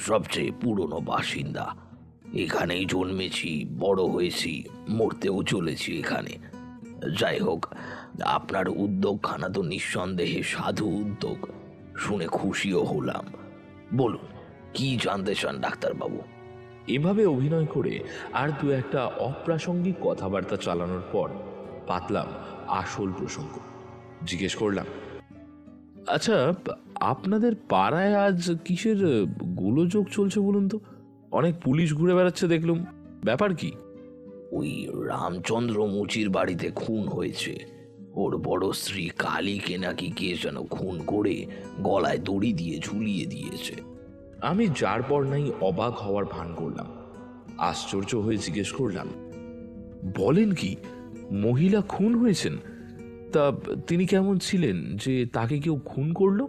সবচেয়ে পুরনো বাসিন্দা। এখানেই জন্মেছি, বড় হয়েছি, মরতেও চলেছি এখানে। যাই হোক, আপনার উদ্যোগখানা তো নিঃসন্দেহে সাধু উদ্যোগ, শুনে খুশিও হলাম। বলুন, কি জানতে চান ডাক্তারবাবু? এভাবে অভিনয় করে আর দু একটা অপ্রাসঙ্গিক কথাবার্তা চালানোর পর পাতলাম আসল প্রসঙ্গ। জিজ্ঞেস করলাম, আচ্ছা, আপনাদের পাড়ায় আজ কিসের গোলযোগ চলছে বলুন তো? অনেক পুলিশ ঘুরে বেড়াচ্ছে দেখলুম, ব্যাপার কি? ওই রামচন্দ্র মুচির বাড়িতে খুন হয়েছে। ওর বড় স্ত্রী কালীকে নাকি কে যেন খুন করে গলায় দড়ি দিয়ে ঝুলিয়ে দিয়েছে। আমি যার পর নাই অবাক হওয়ার ভান করলাম। আশ্চর্য হয়ে জিজ্ঞেস করলাম, বলেন কি, মহিলা খুন হয়েছেন? তা তিনি কেমন ছিলেন যে তাকে কেউ খুন করলো?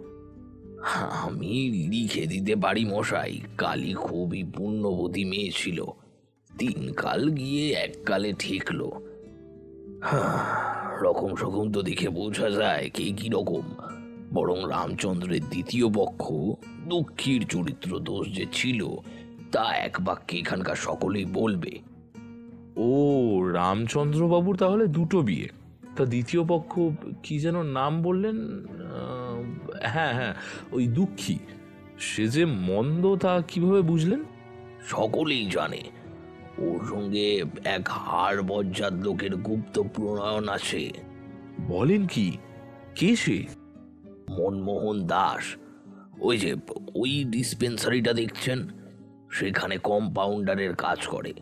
আমি লিখে দিতে পারি মশাই, কালী খুবই পুণ্যবতী মেয়ে ছিল। 3 কাল গিয়ে 1 কালে ঠেকলো। রকম সকম তো দেখে বোঝা যায় কে কি রকম। বরং রামচন্দ্রের দ্বিতীয় পক্ষ দুঃখীর চরিত্র দোষ যে ছিল তা এক বাক্যে এখানকার সকলেই বলবে। ও, রামচন্দ্রবাবুর তাহলে 2টো বিয়ে। তা দ্বিতীয় পক্ষ কি যেন নাম বললেন? হ্যাঁ হ্যাঁ, ওই দুঃখী। সে যে মন্দ তা কিভাবে বুঝলেন? সকলেই জানে ওর সঙ্গে এক হাড় বজ্জাত লোকের গুপ্ত প্রণয়ন আছে। বলেন কি? কে সে? মনমোহন দাস। ওই যে ওই ডিসপেন্সারিটা দেখছেন, সেখানে কম্পাউন্ডারের কাজ করে।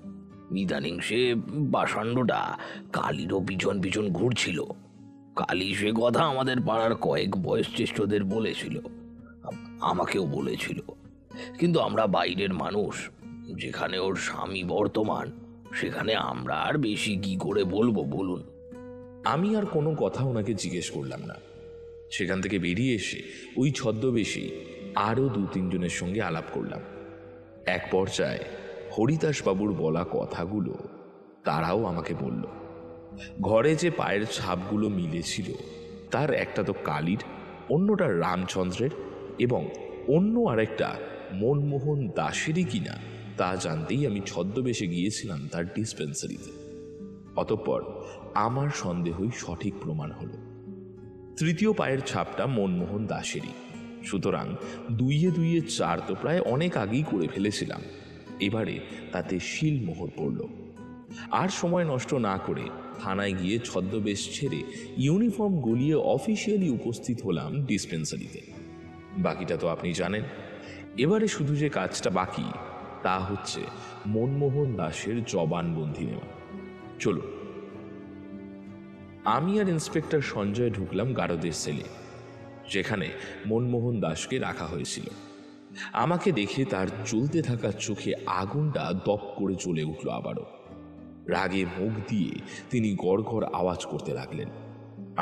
ইদানিং সে বাসান্ডটা কালীরও পিছন পিছন ঘুরছিল। কালী সে কথা আমাদের পাড়ার কয়েক বয়োজ্যেষ্ঠদের বলেছিল, আমাকেও বলেছিল। কিন্তু আমরা বাইরের মানুষ, যেখানে ওর স্বামী বর্তমান, সেখানে আমরা আর বেশি কি করে বলবো বলুন। আমি আর কোনো কথা ওনাকে জিজ্ঞেস করলাম না। সেখান থেকে বেরিয়ে এসে ওই ছদ্মবেশী আরও 2-3 জনের সঙ্গে আলাপ করলাম। এক পর্যায়ে হরিদাসবাবুর বলা কথাগুলো তারাও আমাকে বলল। ঘরে যে পায়ের ছাপগুলো মিলেছিল তার একটা তো কালীর, অন্যটা রামচন্দ্রের এবং অন্য আরেকটা মনমোহন দাসেরই কিনা তা জানতেই আমি ছদ্মবেশে গিয়েছিলাম তার ডিসপেন্সারিতে। অতঃপর আমার সন্দেহই সঠিক প্রমাণ হলো। তৃতীয় পায়ের ছাপটা মনমোহন দাসেরই। সুতরাং 2-2 4 তো প্রায় অনেক আগেই করে ফেলেছিলাম। এবারে তাতে শিলমোহর পড়ল। আর সময় নষ্ট না করে থানায় গিয়ে ছদ্মবেশ ছেড়ে ইউনিফর্ম গলিয়ে অফিসিয়ালি উপস্থিত হলাম ডিসপেন্সারিতে। বাকিটা তো আপনি জানেন। এবারে শুধু যে কাজটা বাকি তা হচ্ছে মনমোহন দাসের জবানবন্দি নেওয়া। চলুন। আমি আর ইন্সপেক্টর সঞ্জয় ঢুকলাম গারদের সেলে, যেখানে মনমোহন দাসকে রাখা হয়েছিল। আমাকে দেখে তার জ্বলতে থাকা চোখে আগুনটা দপ করে জ্বলে উঠল আবারও। রাগে মুখ দিয়ে তিনি গড়গড় আওয়াজ করতে লাগলেন।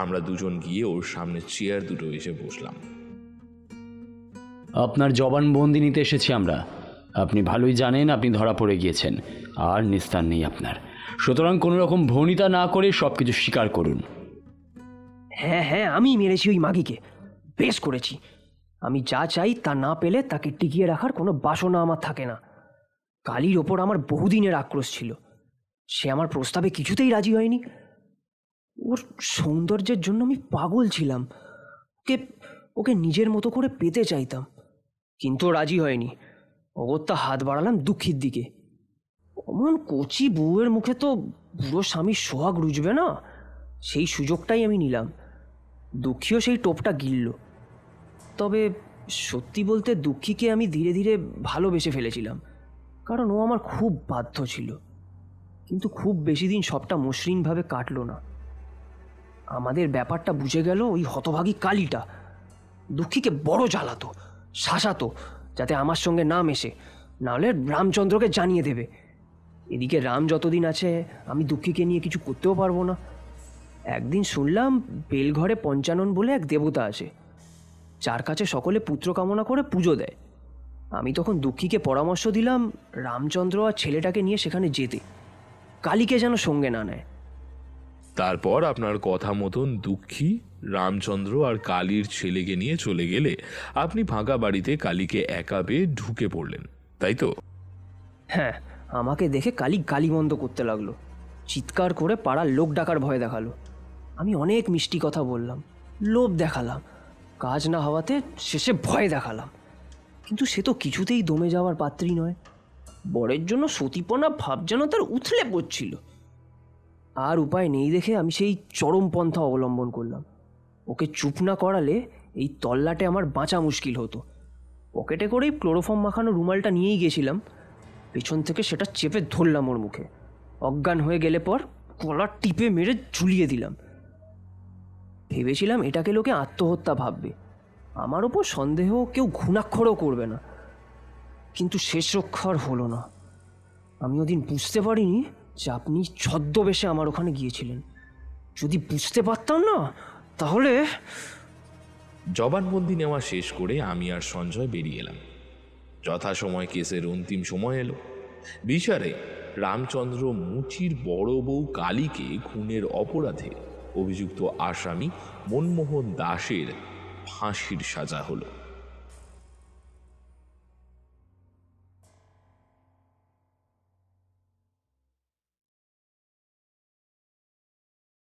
আমরা দুজন গিয়ে ওর সামনে চেয়ার দুটো এসে বসলাম। আপনার জবানবন্দি নিতে এসেছি আমরা। আপনি ভালোই জানেন আপনি ধরা পড়ে গিয়েছেন, আর নিস্তার নেই আপনার। সুতরাং কোনো রকম ভনিতা না করে সব কিছু স্বীকার করুন। হ্যাঁ হ্যাঁ, আমি মেরেছি ওই মাগিকে, বেশ করেছি। আমি যা চাই তা না পেলে তাকে টিকিয়ে রাখার কোনো বাসনা আমার থাকে না। কালীর ওপর আমার বহুদিনের আক্রোশ ছিল, সে আমার প্রস্তাবে কিছুতেই রাজি হয়নি। ওর সৌন্দর্যের জন্য আমি পাগল ছিলাম, ওকে ওকে নিজের মতো করে পেতে চাইতাম, কিন্তু রাজি হয়নি। অগত্যা হাত বাড়ালাম দুঃখীর দিকে। অমন কচি বউয়ের মুখে তো বুড়ো স্বামীর সোহাগ রুজবে না, সেই সুযোগটাই আমি নিলাম। দুঃখীও সেই টোপটা গিলল। তবে সত্যি বলতে দুঃখীকে আমি ধীরে ধীরে ভালোবেসে ফেলেছিলাম, কারণ ও আমার খুব বাধ্য ছিল। কিন্তু খুব বেশি দিন সবটা মসৃণভাবে কাটলো না। আমাদের ব্যাপারটা বুঝে গেল ওই হতভাগী কালীটা। দুঃখীকে বড় জ্বালাতো, শাসাতো, যাতে আমার সঙ্গে না মেশে, নাহলে রামচন্দ্রকে জানিয়ে দেবে। এদিকে রাম যতদিন আছে আমি দুঃখীকে নিয়ে কিছু করতেও পারবো না। একদিন শুনলাম বেলঘরে পঞ্চানন বলে এক দেবতা আছে, যার কাছে সকলে পুত্র কামনা করে পুজো দেয়। আমি তখন দুঃখীকে পরামর্শ দিলাম রামচন্দ্র আর ছেলেটাকে নিয়ে সেখানে যেতে, কালীকে যেন সঙ্গে না নেয়। তারপর আপনার কথা মতন দুঃখী, রামচন্দ্র আর কালীর ছেলেকে নিয়ে চলে গেলে আপনি ফাঁকা বাড়িতে কালীকে একা পেয়ে ঢুকে পড়লেন, তাই তো? হ্যাঁ, আমাকে দেখে কালী গালিমন্দ করতে লাগলো, চিৎকার করে পাড়ার লোক ডাকার ভয় দেখালো। আমি অনেক মিষ্টি কথা বললাম, লোভ দেখালাম, কাজ না হওয়াতে শেষে ভয় দেখালাম। কিন্তু সে তো কিছুতেই দমে যাওয়ার পাত্রী নয়। বরের জন্য সতীপনা ভাব যেন তার উথলে পড়ছিল। আর উপায় নেই দেখে আমি সেই চরম পন্থা অবলম্বন করলাম। ওকে চুপ না করালে এই তল্লাটে আমার বাঁচা মুশকিল হতো। পকেটে করেই ক্লোরোফর্ম মাখানো রুমালটা নিয়েই গেছিলাম, পেছন থেকে সেটা চেপে ধরলাম ওর মুখে। অজ্ঞান হয়ে গেলে পর কলার টিপে মেরে ঝুলিয়ে দিলাম। ভেবেছিলাম এটাকে লোকে আত্মহত্যা ভাববে, আমার ওপর সন্দেহ কেউ ঘুণাক্ষরও করবে না। কিন্তু শেষ রক্ষা আর হলো না। আমি ওদিন বুঝতে পারিনি যে আপনি ছদ্মবেশে আমার ওখানে গিয়েছিলেন। যদি বুঝতে পারতাম না তাহলে। জবানবন্দি নেওয়া শেষ করে আমি আর সঞ্জয় বেরিয়ে এলাম। যথাসময় কেসের অন্তিম সময় এলো। বিচারে রামচন্দ্র মুচির বড় বউ কালীকে খুনের অপরাধে অভিযুক্ত আসামি মনমোহন দাসের ফাঁসির সাজা হলো।